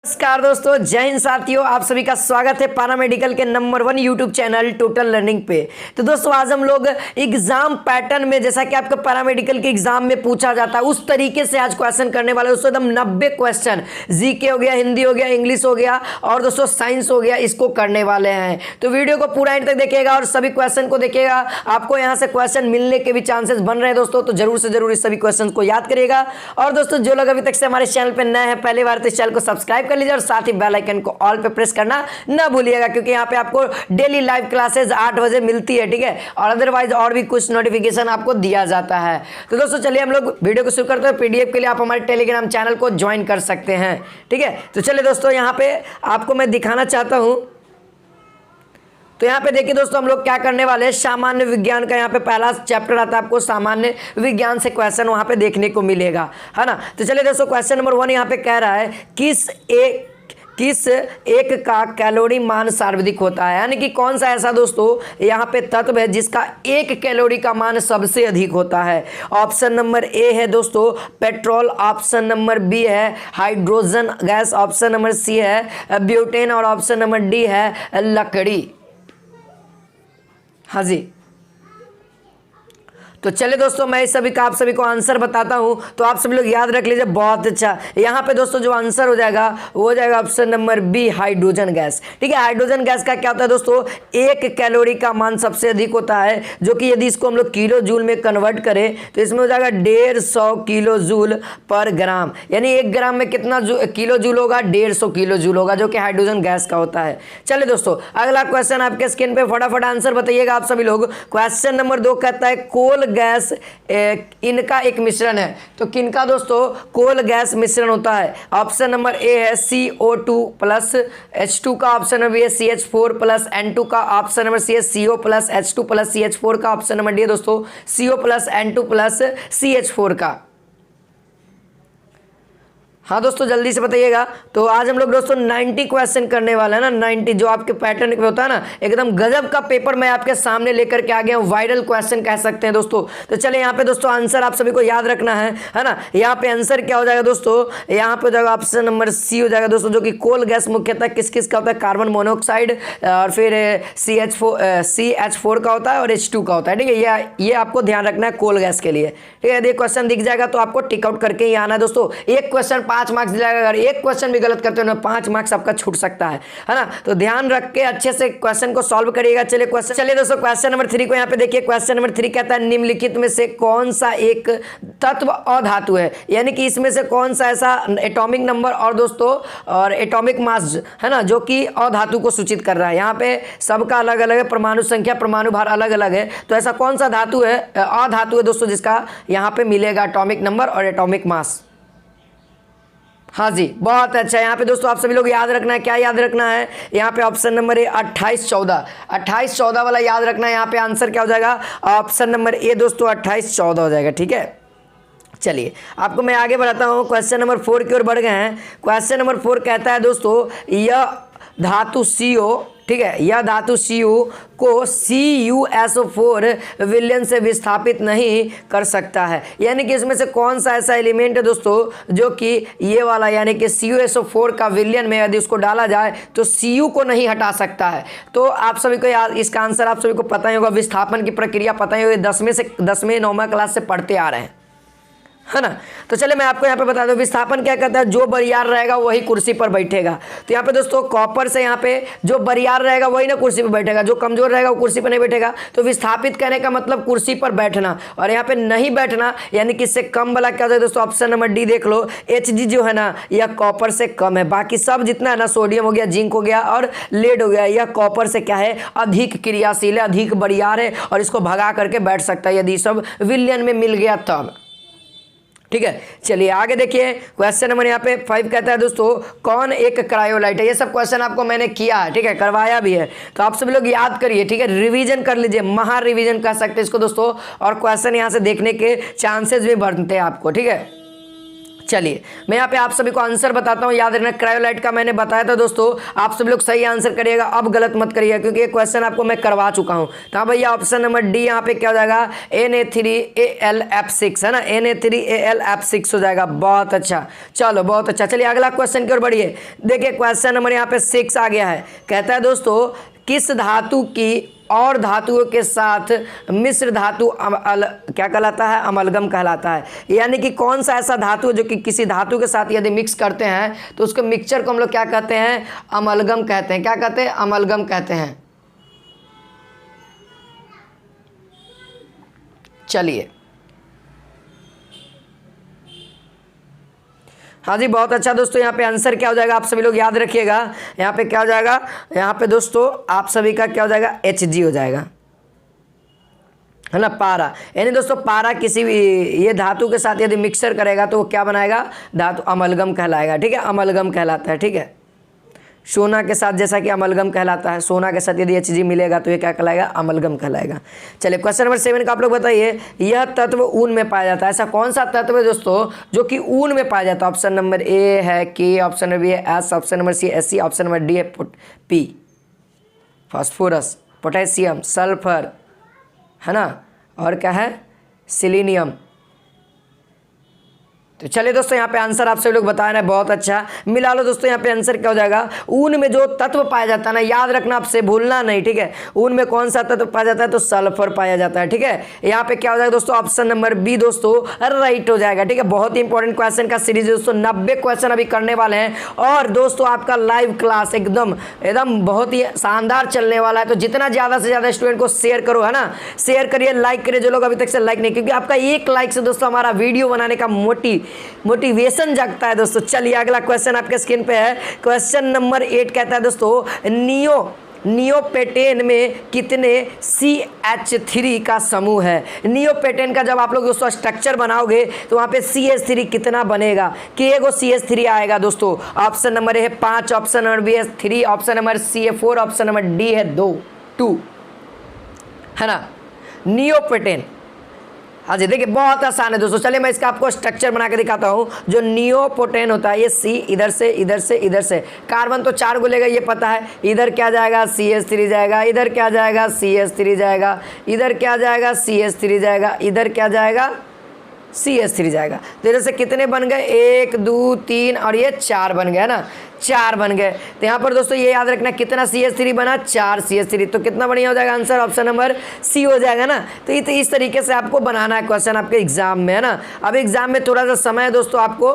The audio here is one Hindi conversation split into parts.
नमस्कार दोस्तों, जय हिंद साथियों। आप सभी का स्वागत है पैरामेडिकल के number 1 YouTube channel total learning पे। तो दोस्तों आज हम लोग एग्जाम पैटर्न में, जैसा कि आपको पैरामेडिकल के एग्जाम में पूछा जाता है उस तरीके से आज क्वेश्चन करने वाले दोस्तों। एकदम 90 क्वेश्चन, जीके हो गया, हिंदी हो गया, इंग्लिश हो गया और दोस्तों साइंस हो गया, इसको करने वाले हैं। तो वीडियो को पूरा एंड तक देखिएगा और सभी क्वेश्चन को देखिएगा। आपको यहाँ से क्वेश्चन मिलने के भी चांसेस बन रहे हैं दोस्तों, तो जरूर से जरूर इस सभी क्वेश्चन को याद करिएगा। और दोस्तों जो लोग अभी तक से हमारे चैनल पर नए हैं, पहली बार, तो इस चैनल को सब्सक्राइब कर लीजिए और साथ ही बेल आइकन को ऑल पे प्रेस करना ना भूलिएगा, क्योंकि यहाँ पे आपको डेली लाइव क्लासेस 8 बजे मिलती है, ठीक है। और अदरवाइज और भी कुछ नोटिफिकेशन आपको दिया जाता है। तो दोस्तों चलिए हम लोग वीडियो को शुरू करते हैं। पीडीएफ के लिए आप हमारे टेलीग्राम चैनल को ज्वाइन कर सकते हैं, ठीक है। तो चलिए दोस्तों यहाँ पे आपको मैं दिखाना चाहता हूँ। तो यहाँ पे देखिए दोस्तों, हम लोग क्या करने वाले हैं, सामान्य विज्ञान का यहाँ पे पहला चैप्टर आता है, आपको सामान्य विज्ञान से क्वेश्चन वहाँ पे देखने को मिलेगा, है ना। तो चलिए दोस्तों क्वेश्चन नंबर 1 यहाँ पे कह रहा है किस एक का कैलोरी मान सर्वाधिक होता है, यानी कि कौन सा ऐसा दोस्तों यहाँ पे तत्व है जिसका 1 कैलोरी का मान सबसे अधिक होता है। ऑप्शन नंबर ए है दोस्तों पेट्रोल, ऑप्शन नंबर बी है hydrogen gas, option number C है ब्यूटेन और ऑप्शन नंबर डी है लकड़ी। हाँ जी, तो चलिए दोस्तों मैं इस सभी का आप सभी को आंसर बताता हूं, तो आप सभी लोग याद रख लीजिए। बहुत अच्छा, यहाँ पे दोस्तों जो आंसर हो जाएगा वो हो जाएगा option number B hydrogen gas, ठीक है। हाइड्रोजन गैस का क्या होता है दोस्तों, 1 कैलोरी का मान सबसे अधिक होता है, जो कि यदि इसको हम लोग किलो जूल में कन्वर्ट करें तो इसमें हो जाएगा 150 किलो जूल पर ग्राम, यानी 1 ग्राम में कितना किलो जूल होगा, 150 किलो जूल होगा, जो कि हाइड्रोजन गैस का होता है। चलिए दोस्तों अगला क्वेश्चन आपके स्क्रीन पे, फटाफट आंसर बताइएगा आप सभी लोग। क्वेश्चन नंबर 2 कहता है कोल गैस इनका एक मिश्रण है। तो किनका दोस्तों कोल गैस मिश्रण होता है। ऑप्शन नंबर ए है CO2 प्लस H2 का, ऑप्शन नंबर बी है CH4 प्लस N2 का, ऑप्शन नंबर सी है CO plus H2 plus CH4 का, ऑप्शन नंबर डी है दोस्तों CO plus N2 plus CH4 का। हाँ दोस्तों जल्दी से बताइएगा। तो आज हम लोग दोस्तों 90 क्वेश्चन करने वाले हैं ना, 90 जो आपके पैटर्न में होता है ना, एकदम गजब का पेपर मैं आपके सामने लेकर के आ गया हूँ, वायरल क्वेश्चन कह सकते हैं दोस्तों। तो चलिए यहाँ पे दोस्तों आंसर आप सभी को याद रखना है ना। यहाँ पे आंसर क्या हो जाएगा दोस्तों, यहाँ पे हो जाएगा ऑप्शन नंबर सी हो जाएगा दोस्तों, जो कि कोल गैस मुख्यतः किस किस का होता है, कार्बन मोनोऑक्साइड और फिर CH4 का होता है और H2 का होता है, ठीक है। ये आपको ध्यान रखना है कोल गैस के लिए, ठीक है। यदि क्वेश्चन दिख जाएगा तो आपको टिक आउट करके ही आना है दोस्तों। एक क्वेश्चन 5 मार्क्स दिलाएगा, अगर एक क्वेश्चन भी गलत करते हो ना 5 मार्क्स आपका छूट सकता है ना। तो ध्यान रख के अच्छे से क्वेश्चन को सॉल्व करिएगा। चलिए दोस्तों क्वेश्चन नंबर 3 को यहाँ पे देखिए। क्वेश्चन नंबर 3 कहता है निम्नलिखित में से कौन सा एक तत्व अधातु है, यानी कि इसमें से कौन सा ऐसा एटॉमिक नंबर और दोस्तों और एटॉमिक मास है ना, जो कि अधातु को सूचित कर रहा है। यहाँ पे सबका अलग अलग है, परमाणु संख्या परमाणु भार अलग अलग है। तो ऐसा कौन सा धातु है, अधातु है दोस्तों, जिसका यहाँ पे मिलेगा एटॉमिक नंबर और एटॉमिक मास। हाँ जी बहुत अच्छा। यहाँ पे दोस्तों आप सभी लोग याद रखना है, क्या याद रखना है, यहाँ पे ऑप्शन नंबर ए 28-14 वाला याद रखना है। यहाँ पे आंसर क्या हो जाएगा, ऑप्शन नंबर ए दोस्तों 28-14 हो जाएगा, ठीक है। चलिए आपको मैं आगे बढ़ाता हूँ, क्वेश्चन नंबर 4 की ओर बढ़ गए हैं। क्वेश्चन नंबर 4 कहता है दोस्तों यह धातु CO, ठीक है, यह धातु CO को CuSO4 विलयन से विस्थापित नहीं कर सकता है, यानी कि इसमें से कौन सा ऐसा एलिमेंट है दोस्तों जो कि ये वाला, यानी कि CuSO4 का विलयन में यदि उसको डाला जाए तो Cu को नहीं हटा सकता है। तो आप सभी को याद, इसका आंसर आप सभी को पता ही होगा, विस्थापन की प्रक्रिया पता ही होगी, 10वीं 9वीं क्लास से पढ़ते आ रहे हैं, है ना। तो चले मैं आपको यहाँ पे बता दूं विस्थापन क्या कहता है, जो बरियार रहेगा वही कुर्सी पर बैठेगा। तो यहाँ पे दोस्तों कॉपर से यहाँ पे जो बरियार रहेगा वही ना कुर्सी पर बैठेगा, जो कमजोर रहेगा वो कुर्सी पर नहीं बैठेगा। तो विस्थापित कहने का मतलब कुर्सी पर बैठना, और यहाँ पे नहीं बैठना यानी कि इससे कम वाला क्या होता है दोस्तों, ऑप्शन नंबर डी देख लो, Hg जो है ना यह कॉपर से कम है। बाकी सब जितना है ना, सोडियम हो गया, जिंक हो गया और लेड हो गया, यह कॉपर से क्या है, अधिक क्रियाशील है, अधिक बरियार है और इसको भगा करके बैठ सकता है यदि सब विलयन में मिल गया तब, ठीक है। चलिए आगे देखिए। क्वेश्चन नंबर यहाँ पे 5 कहता है दोस्तों कौन एक क्रायोलाइट है। ये सब क्वेश्चन आपको मैंने किया है, ठीक है, करवाया भी है, तो आप सभी लोग याद करिए, ठीक है, रिवीजन कर लीजिए, महा रिवीजन कर सकते हैं इसको दोस्तों, और क्वेश्चन यहाँ से देखने के चांसेस भी बढ़ते हैं आपको, ठीक है। चलिए मैं यहाँ पे आप सभी को आंसर बताता हूँ, याद रखना क्रायोलाइट का मैंने बताया था दोस्तों, आप सभी लोग सही आंसर करिएगा, अब गलत मत करिएगा क्योंकि ये क्वेश्चन आपको मैं करवा चुका हूँ। तो हाँ भैया ऑप्शन नंबर डी यहाँ पे क्या हो जाएगा, Na3AlF6 है ना, Na3AlF6 हो जाएगा। बहुत अच्छा, चलो बहुत अच्छा। चलिए अगला क्वेश्चन की ओर बढ़िए। देखिए क्वेश्चन नंबर यहाँ पे 6 आ गया है। कहता है दोस्तों किस धातु की और धातुओं के साथ मिश्र धातु क्या कहलाता है, अमलगम कहलाता है। यानी कि कौन सा ऐसा धातु जो कि किसी धातु के साथ यदि मिक्स करते हैं तो उसके मिक्सचर को हम लोग क्या कहते हैं, अमलगम कहते हैं। क्या कहते हैं, अमलगम कहते हैं। चलिए हाँ जी बहुत अच्छा दोस्तों, यहाँ पे आंसर क्या हो जाएगा आप सभी लोग याद रखिएगा, यहाँ पे क्या हो जाएगा, यहाँ पे दोस्तों आप सभी का क्या हो जाएगा, Hg हो जाएगा, है ना, पारा। यानी दोस्तों पारा किसी भी ये धातु के साथ यदि मिक्सर करेगा तो वो क्या बनाएगा, धातु अमलगम कहलाएगा। ठीक है, अमलगम कहलाता है। ठीक है, सोना के साथ जैसा कि अमलगम कहलाता है, सोना के साथ यदि Hg मिलेगा तो ये क्या कहलाएगा, अमलगम कहलाएगा। चलिए क्वेश्चन नंबर 7 का आप लोग बताइए, यह तत्व ऊन में पाया जाता है। ऐसा कौन सा तत्व है दोस्तों जो कि ऊन में पाया जाता है। ऑप्शन नंबर ए है के, ऑप्शन नंबर बी है S, option number C Sc, option number D है पी फास्फोरस, पोटेशियम, सल्फर, है ना, और क्या है, सिलीनियम। तो चलिए दोस्तों यहाँ पे आंसर आप सभी लोग बता रहे हैं, बहुत अच्छा। मिला लो दोस्तों, यहाँ पे आंसर क्या हो जाएगा, ऊन में जो तत्व पाया जाता है ना, याद रखना आपसे भूलना नहीं। ठीक है, ऊन में कौन सा तत्व पाया जाता है, तो सल्फर पाया जाता है। ठीक है, यहाँ पे क्या हो जाएगा दोस्तों, ऑप्शन नंबर बी दोस्तों राइट हो जाएगा। ठीक है, बहुत ही इंपॉर्टेंट क्वेश्चन का सीरीज दोस्तों, 90 क्वेश्चन अभी करने वाले हैं और दोस्तों आपका लाइव क्लास एकदम बहुत ही शानदार चलने वाला है। तो जितना ज़्यादा से ज़्यादा स्टूडेंट को शेयर करो, है ना, शेयर करिए, लाइक करिए जो लोग अभी तक से लाइक नहीं, क्योंकि आपका एक लाइक से दोस्तों हमारा वीडियो बनाने का मोटिवेशन जागता है दोस्तों। चलिए अगला क्वेश्चन आपके स्क्रीन पे है, क्वेश्चन नंबर 8 कहता है दोस्तों नियोपेटेन में कितने CH3 का समूह है। नियोपेटेन का जब आप लोग दोस्तों स्ट्रक्चर बनाओगे तो वहाँ पे CH3 कितना बनेगा, के गो CH3 आएगा दोस्तों। ऑप्शन नंबर ए है 5, ऑप्शन नंबर बी है 3, ऑप्शन नंबर सी है 4, ऑप्शन नंबर डी है 2, है ना, नियोपेटेन। हाँ जी देखिए बहुत आसान है दोस्तों। चलिए मैं इसका आपको स्ट्रक्चर बना के दिखाता हूँ। जो नियोपेटेन होता है ये सी इधर से इधर से इधर से, कार्बन तो 4 को लेगा ये पता है, इधर क्या जाएगा CH3 जाएगा, इधर क्या जाएगा CH3 जाएगा, इधर क्या जाएगा CH3 जाएगा, इधर क्या जाएगा CH3 जाएगा। तो इधर से कितने बन गए, 1 2 3 और ये 4 बन गए ना, 4 बन गए। तो यहाँ पर दोस्तों ये याद रखना कितना CH3 बना, 4 CH3। तो कितना बढ़िया हो जाएगा आंसर, ऑप्शन नंबर सी हो जाएगा ना। तो ये इस तरीके से आपको बनाना है क्वेश्चन आपके एग्जाम में, है ना। अब एग्जाम में थोड़ा सा समय है दोस्तों आपको,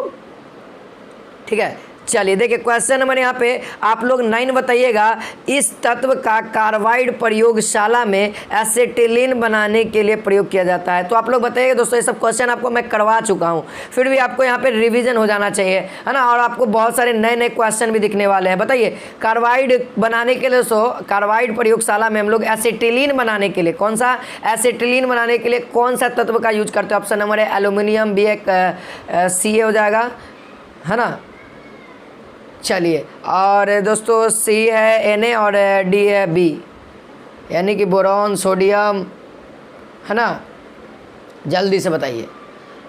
ठीक है। चलिए देखिए क्वेश्चन नंबर यहाँ पे आप लोग 9 बताइएगा, इस तत्व का कार्बाइड प्रयोगशाला में एसिटिलीन बनाने के लिए प्रयोग किया जाता है। तो आप लोग बताइएगा दोस्तों, ये सब क्वेश्चन आपको मैं करवा चुका हूँ, फिर भी आपको यहाँ पे रिवीजन हो जाना चाहिए, है ना। और आपको बहुत सारे नए नए क्वेश्चन भी दिखने वाले हैं। बताइए कार्बाइड बनाने के लिए दोस्तों, कार्बाइड प्रयोगशाला में हम लोग एसिटिलीन बनाने के लिए, कौन सा एसिटिलीन बनाने के लिए कौन सा तत्व का यूज करते हैं। ऑप्शन नंबर है एल्यूमिनियम, बी सी हो जाएगा, है ना। चलिए और दोस्तों सी है Na और डी है B, यानी कि बोरॉन, सोडियम, है ना। जल्दी से बताइए,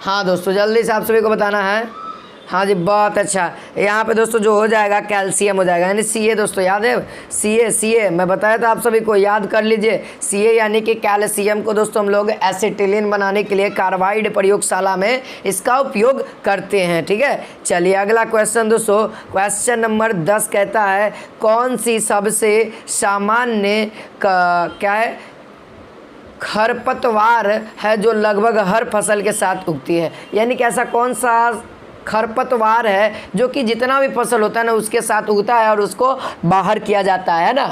हाँ दोस्तों जल्दी से आप सभी को बताना है। हाँ जी बहुत अच्छा, यहाँ पे दोस्तों जो हो जाएगा कैल्शियम हो जाएगा, यानी Ca दोस्तों याद है, Ca मैं बताया था आप सभी को, याद कर लीजिए। Ca यानी कि कैल्शियम को दोस्तों हम लोग एसिटिलीन बनाने के लिए कार्बाइड प्रयोगशाला में इसका उपयोग करते हैं, ठीक है। चलिए अगला क्वेश्चन दोस्तों, क्वेश्चन नंबर 10 कहता है, कौन सी सबसे सामान्य क्या है खरपतवार है जो लगभग हर फसल के साथ उगती है। यानी कि ऐसा कौन सा खरपतवार है जो कि जितना भी फसल होता है ना उसके साथ उगता है और उसको बाहर किया जाता है ना।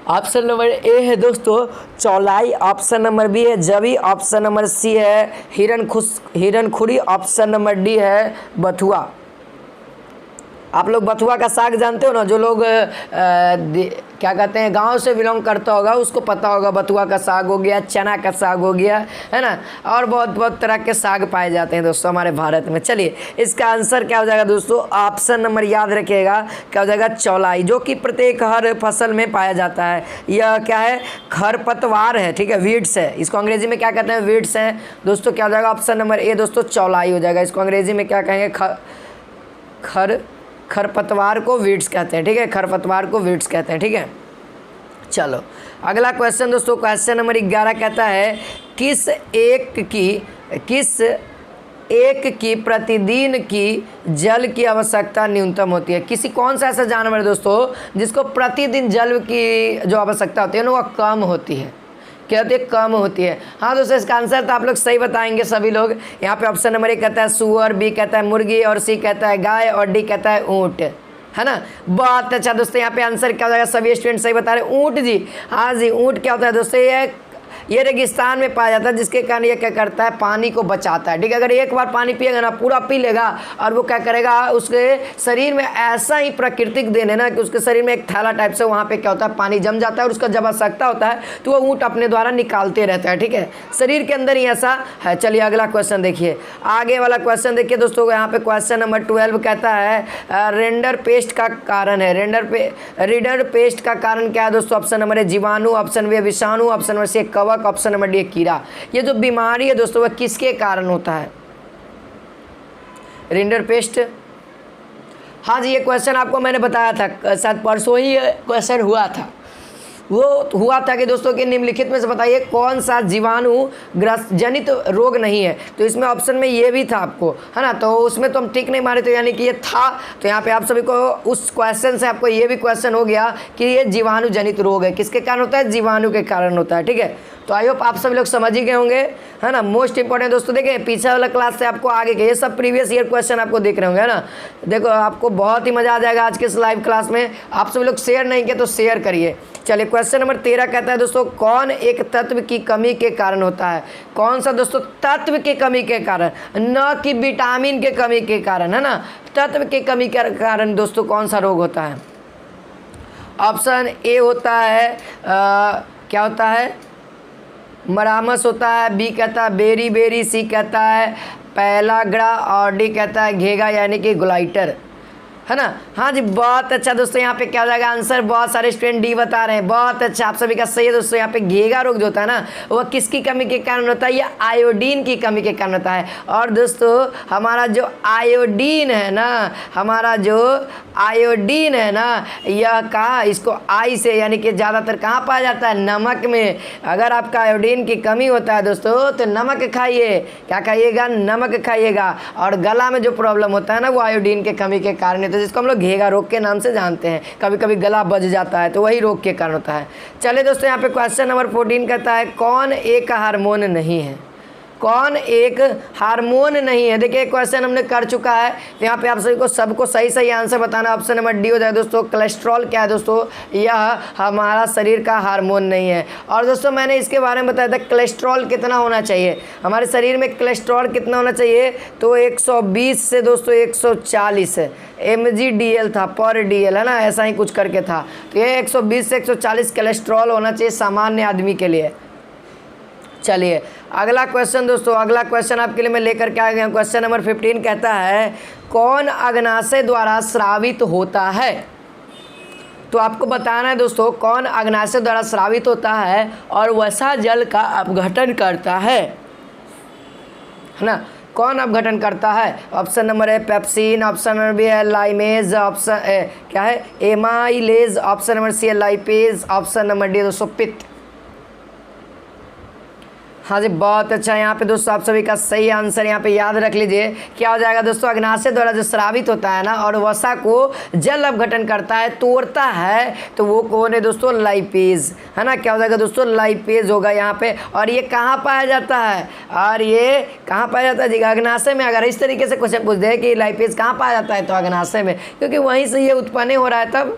ऑप्शन नंबर ए है दोस्तों चौलाई, ऑप्शन नंबर बी है जवी, ऑप्शन नंबर सी है हिरणखुरी, ऑप्शन नंबर डी है बथुआ। आप लोग बथुआ का साग जानते हो ना, जो लोग क्या कहते हैं गांव से बिलोंग करता होगा उसको पता होगा। बथुआ का साग हो गया, चना का साग हो गया, है ना, और बहुत बहुत तरह के साग पाए जाते हैं दोस्तों हमारे भारत में। चलिए इसका आंसर क्या हो जाएगा दोस्तों, ऑप्शन नंबर याद रखिएगा क्या हो जाएगा, चौलाई, जो कि प्रत्येक हर फसल में पाया जाता है। यह क्या है, खरपतवार है, ठीक है, वीड्स है, इसको अंग्रेजी में क्या कहते हैं, वीड्स है दोस्तों। क्या हो जाएगा ऑप्शन नंबर ए दोस्तों, चौलाई हो जाएगा। इसको अंग्रेजी में क्या कहेंगे, खरपतवार को वीड्स कहते हैं, ठीक है, खरपतवार को वीड्स कहते हैं, ठीक है। चलो अगला क्वेश्चन दोस्तों, क्वेश्चन नंबर 11 कहता है किस एक की प्रतिदिन की जल की आवश्यकता न्यूनतम होती है। कौन सा ऐसा जानवर है दोस्तों जिसको प्रतिदिन जल की जो आवश्यकता होती है ना, वह कम होती है, क्या होती है, कम होती है। हाँ दोस्तों, इसका आंसर तो आप लोग सही बताएंगे सभी लोग। यहाँ पे ऑप्शन नंबर 1 कहता है सुअर, बी कहता है मुर्गी, और सी कहता है गाय, और डी कहता है ऊँट, है ना। बहुत अच्छा दोस्तों, यहाँ पे आंसर क्या हो जाएगा, सभी स्टूडेंट सही बता रहे, ऊँट जी। हाँ जी, ऊँट क्या होता है दोस्तों, ये रेगिस्तान में पाया जाता है, जिसके कारण ये क्या करता है, पानी को बचाता है, ठीक है। अगर एक बार पानी पिएगा ना, पूरा पी लेगा, और वो क्या करेगा, उसके शरीर में ऐसा ही प्राकृतिक देन है ना कि उसके शरीर में एक थैला टाइप से वहाँ पे क्या होता है, पानी जम जाता है, और उसका जब आवश्यकता होता है तो वो ऊँट अपने द्वारा निकालते रहता है, ठीक है, शरीर के अंदर ही ऐसा है। चलिए अगला क्वेश्चन देखिए, आगे वाला क्वेश्चन देखिए दोस्तों। यहाँ पे क्वेश्चन नंबर 12 कहता है रेंडर पेस्ट का कारण है, रीडर पेस्ट का कारण क्या है दोस्तों। ऑप्शन नंबर ए जीवाणु, ऑप्शन बी विषाणु, ऑप्शन नंबर सी कवक, ऑप्शन नंबर डी कीड़ा। ये जो बीमारी है दोस्तों वह किसके कारण होता है, रिंडर पेस्ट। हाँ जी, ये क्वेश्चन आपको मैंने बताया था, शायद परसों ही क्वेश्चन हुआ था। वो हुआ था कि दोस्तों कि निम्नलिखित में से बताइए कौन सा जीवाणु ग्रस्त जनित रोग नहीं है। तो इसमें ऑप्शन में ये भी था आपको, है ना, तो उसमें तो हम टिक नहीं मारे, तो यानी कि ये था। तो यहाँ पे आप सभी को उस क्वेश्चन से आपको ये भी क्वेश्चन हो गया कि ये जीवाणु जनित रोग है, किसके कारण होता है, जीवाणु के कारण होता है, ठीक है। तो आई होप आप सभी लोग समझ ही गए होंगे, है ना। मोस्ट इंपॉर्टेंट दोस्तों देखें, पीछे वाला क्लास से आपको आगे के ये सब प्रीवियस ईयर क्वेश्चन आपको देख रहे होंगे, है ना। देखो आपको बहुत ही मजा आ जाएगा आज के इस लाइव क्लास में। आप सभी लोग शेयर नहीं किए तो शेयर करिए। चलिए क्वेश्चन नंबर 13 कहता है दोस्तों कौन एक तत्व की कमी के कारण होता है। कौन सा दोस्तों, तत्व की कमी के कारण, न कि विटामिन के कमी के कारण, है ना। तत्व की कमी के कारण दोस्तों कौन सा रोग होता है। ऑप्शन ए होता है क्या होता है, मरामस होता है, बी कहता है बेरी, सी कहता है पैलाग्रा, और डी कहता है घेगा यानी कि ग्लाइटर, है ना। हाँ जी, बहुत अच्छा दोस्तों, यहाँ पे क्या हो जाएगा आंसर, बहुत सारे स्टूडेंट डी बता रहे हैं, बहुत अच्छा, आप सभी का सही है दोस्तों। यहाँ पे घेगा रोग जो होता है ना, वह किसकी कमी के कारण होता है, यह आयोडीन की कमी के कारण होता है। और दोस्तों हमारा जो आयोडीन है ना, यह कहाँ, इसको आई से यानी कि ज़्यादातर कहाँ पाया जाता है, नमक में। अगर आपका आयोडीन की कमी होता है दोस्तों तो नमक खाइए, क्या खाइएगा, नमक खाइएगा। और गला में जो प्रॉब्लम होता है ना, वो आयोडीन के कमी के कारण, तो जिसको हम लोग घेगा रोग के नाम से जानते हैं। कभी कभी गला बज जाता है तो वही रोग के कारण होता है। चलिए दोस्तों, यहाँ पे क्वेश्चन नंबर 14 कहता है कौन एक हार्मोन नहीं है। कौन एक हार्मोन नहीं है। देखिए क्वेश्चन हमने कर चुका है, तो यहाँ पे आप सभी को सबको सही आंसर बताना। ऑप्शन नंबर डी हो जाए दोस्तों, कोलेस्ट्रॉल क्या है दोस्तों, यह हमारा शरीर का हार्मोन नहीं है। और दोस्तों मैंने इसके बारे में बताया था कोलेस्ट्रॉल कितना होना चाहिए हमारे शरीर में, कोलेस्ट्रॉल कितना होना चाहिए, तो 120 से दोस्तों 140 mgdl था पर DL, है ना, ऐसा ही कुछ करके था। तो ये 120 से 140 कोलेस्ट्रॉल होना चाहिए सामान्य आदमी के लिए। चलिए अगला क्वेश्चन दोस्तों, अगला क्वेश्चन आपके लिए मैं लेकर के आ गया। क्वेश्चन नंबर 15 कहता है कौन अग्नाशय द्वारा स्रावित होता है। तो आपको बताना है दोस्तों कौन अग्नाशय द्वारा स्रावित होता है और वसा जल का अपघटन करता है ना। कौन अपघटन करता है। Option number A pepsin, option number B है लाइमेज, ऑप्शन क्या है एमाइलेज, ऑप्शन नंबर सी है लाइपेज, ऑप्शन नंबर डी दोस्तों पित्त। हाँ जी, बहुत अच्छा। यहाँ पे दोस्तों आप सभी का सही आंसर यहाँ पे याद रख लीजिए, क्या हो जाएगा दोस्तों, अग्नाशय द्वारा जो स्रावित होता है ना और वसा को जल अपघटन करता है, तोड़ता है, तो वो कौन है दोस्तों, लाइपेज, है ना। क्या हो जाएगा दोस्तों, लाइपेज होगा यहाँ पे। और ये कहाँ पाया जाता है, और ये कहाँ पाया जाता है जी, अग्नाशय में। अगर इस तरीके से क्वेश्चन पूछ दे कि लाइपेज कहाँ पाया जाता है, तो अग्नाशय में, क्योंकि वहीं से ये उत्पन्न हो रहा है तब,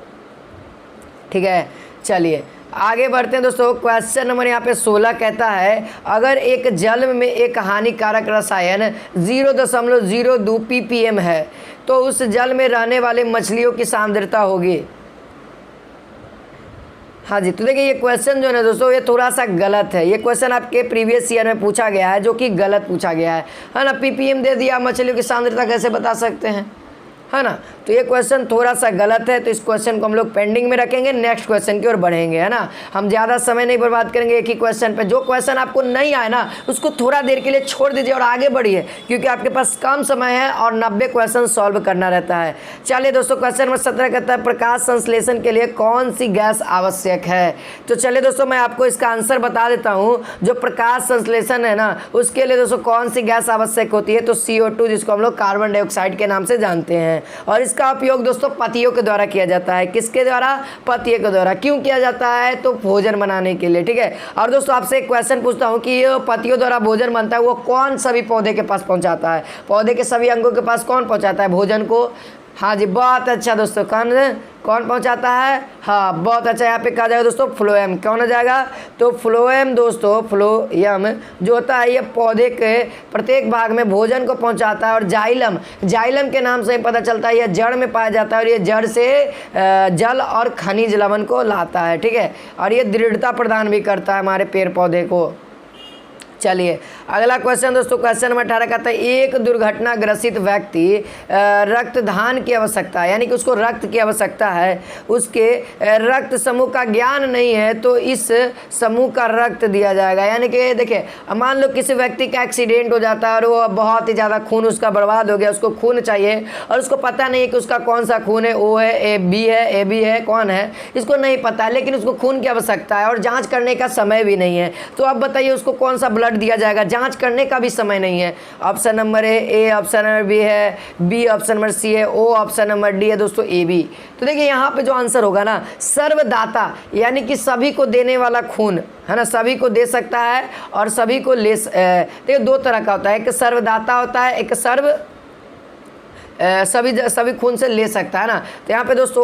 ठीक है। चलिए आगे बढ़ते हैं दोस्तों। क्वेश्चन नंबर यहाँ पे 16 कहता है अगर एक जल में एक हानिकारक रसायन 0.02 ppm है तो उस जल में रहने वाले मछलियों की सांद्रता होगी। हाँ जी, तो देखिए ये क्वेश्चन जो है ना दोस्तों, ये थोड़ा सा गलत है। ये क्वेश्चन आपके प्रीवियस ईयर में पूछा गया है, जो कि गलत पूछा गया है ना। पीपीएम दे दिया, मछलियों की सांद्रता कैसे बता सकते हैं, है ना। तो ये क्वेश्चन थोड़ा सा गलत है, तो इस क्वेश्चन को हम लोग पेंडिंग में रखेंगे, नेक्स्ट क्वेश्चन की ओर बढ़ेंगे, है ना। हम ज़्यादा समय नहीं बर्बाद करेंगे एक ही क्वेश्चन पे। जो क्वेश्चन आपको नहीं आए ना, उसको थोड़ा देर के लिए छोड़ दीजिए और आगे बढ़िए, क्योंकि आपके पास कम समय है और 90 क्वेश्चन सॉल्व करना रहता है। चलिए दोस्तों, क्वेश्चन नंबर 17 कहता है प्रकाश संश्लेषण के लिए कौन सी गैस आवश्यक है। तो चलिए दोस्तों, मैं आपको इसका आंसर बता देता हूँ। जो प्रकाश संश्लेषण है ना, उसके लिए दोस्तों कौन सी गैस आवश्यक होती है, तो CO2, जिसको हम लोग कार्बन डाइऑक्साइड के नाम से जानते हैं। और इसका उपयोग दोस्तों पत्तियों के द्वारा किया जाता है। किसके द्वारा? पत्तियों के द्वारा। क्यों किया जाता है? तो भोजन बनाने के लिए, ठीक है। और दोस्तों आपसे एक क्वेश्चन पूछता हूँ कि ये पत्तियों द्वारा भोजन बनता है, वो कौन सभी पौधे के पास पहुँचाता है? पौधे के सभी अंगों के पास कौन पहुँचाता है भोजन को? हाँ जी, बहुत अच्छा दोस्तों, कौन पहुंचाता है? हाँ, बहुत अच्छा। यहाँ पे कहा जाएगा दोस्तों फ्लोएम। कौन हो जाएगा? तो फ्लोएम दोस्तों, फ्लोएम जो होता है ये पौधे के प्रत्येक भाग में भोजन को पहुंचाता है। और जाइलम, जाइलम के नाम से पता चलता है, यह जड़ में पाया जाता है और ये जड़ से जल और खनिज लवण को लाता है, ठीक है। और ये दृढ़ता प्रदान भी करता है हमारे पेड़ पौधे को। चलिए अगला क्वेश्चन दोस्तों, क्वेश्चन नंबर 18 कहता है एक दुर्घटना ग्रसित व्यक्ति रक्तदान की आवश्यकता है, यानी कि उसको रक्त की आवश्यकता है, उसके रक्त समूह का ज्ञान नहीं है, तो इस समूह का रक्त दिया जाएगा। यानी कि देखिए, मान लो किसी व्यक्ति का एक्सीडेंट हो जाता है और वो बहुत ही ज़्यादा खून उसका बर्बाद हो गया, उसको खून चाहिए और उसको पता नहीं है कि उसका कौन सा खून है, O है, AB है, AB है, कौन है, इसको नहीं पता है, लेकिन उसको खून की आवश्यकता है और जाँच करने का समय भी नहीं है। तो अब बताइए उसको कौन सा ब्लड दिया जाएगा? जांच करने का भी समय नहीं है। Option number A option number B है, बी ऑप्शन नंबर सी है, ओ ऑप्शन नंबर डी है दोस्तों AB। तो देखिए यहाँ पे जो आंसर होगा ना, सर्वदाता, यानी कि सभी को देने वाला खून, है ना, सभी को दे सकता है और सभी को ले। देखिए दो तरह का होता है, एक सर्वदाता होता है, एक सभी खून से ले सकता है ना। तो यहाँ पे दोस्तों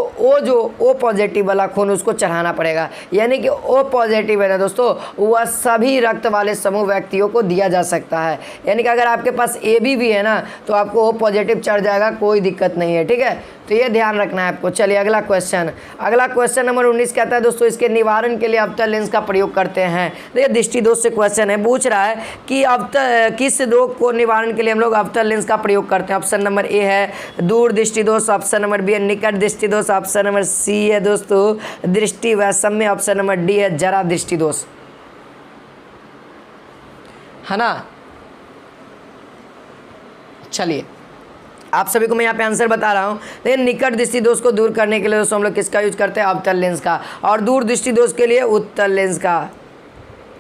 O पॉजिटिव वाला खून उसको चढ़ाना पड़ेगा, यानी कि O पॉजिटिव है ना दोस्तों, वह सभी रक्त वाले समूह व्यक्तियों को दिया जा सकता है। यानी कि अगर आपके पास AB भी है ना, तो आपको O पॉजिटिव चढ़ जाएगा, कोई दिक्कत नहीं है, ठीक है। तो ये ध्यान रखना है आपको। चलिए अगला क्वेश्चन नंबर 19 कहता है दोस्तों इसके निवारण के लिए अवतल लेंस का प्रयोग करते हैं। देखिए दृष्टि दोष से क्वेश्चन है, पूछ रहा है कि किस रोग को निवारण के लिए हम लोग अवतल लेंस का प्रयोग करते हैं। ऑप्शन नंबर ए है दूर दृष्टि दोष, ऑप्शन नंबर बी है निकट दृष्टि दोष, ऑप्शन नंबर सी है दोस्तों दृष्टि वैषम्य, ऑप्शन नंबर डी है जरा दृष्टि दोष, है ना। चलिए आप सभी को मैं यहाँ पे आंसर बता रहा हूँ। लेकिन निकट दृष्टि दोष को दूर करने के लिए दोस्तों हम लोग किसका यूज करते हैं? अवतल लेंस का। और दूर दृष्टि दोष के लिए उत्तल लेंस का।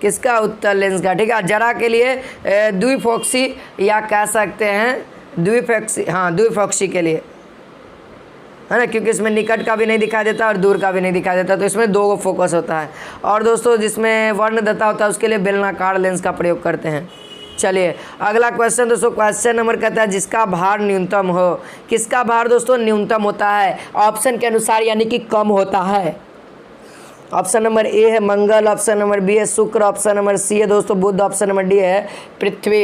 किसका? उत्तल लेंस का, ठीक है। जरा के लिए द्विफोक्सी, या कह सकते हैं द्विफोक्सी, हाँ द्विफोक्सी के लिए, है ना, क्योंकि इसमें निकट का भी नहीं दिखाई देता और दूर का भी नहीं दिखाई देता, तो इसमें दो फोकस होता है। और दोस्तों जिसमें वर्णदत्ता होता है उसके लिए बेलनाकार लेंस का प्रयोग करते हैं। चलिए अगला क्वेश्चन दोस्तों, क्वेश्चन नंबर कहता है जिसका भार न्यूनतम हो। किसका भार दोस्तों न्यूनतम होता है? ऑप्शन के अनुसार, यानी कि कम होता है। ऑप्शन नंबर ए है मंगल, ऑप्शन नंबर बी है शुक्र, ऑप्शन नंबर सी है दोस्तों बुध, ऑप्शन नंबर डी है पृथ्वी,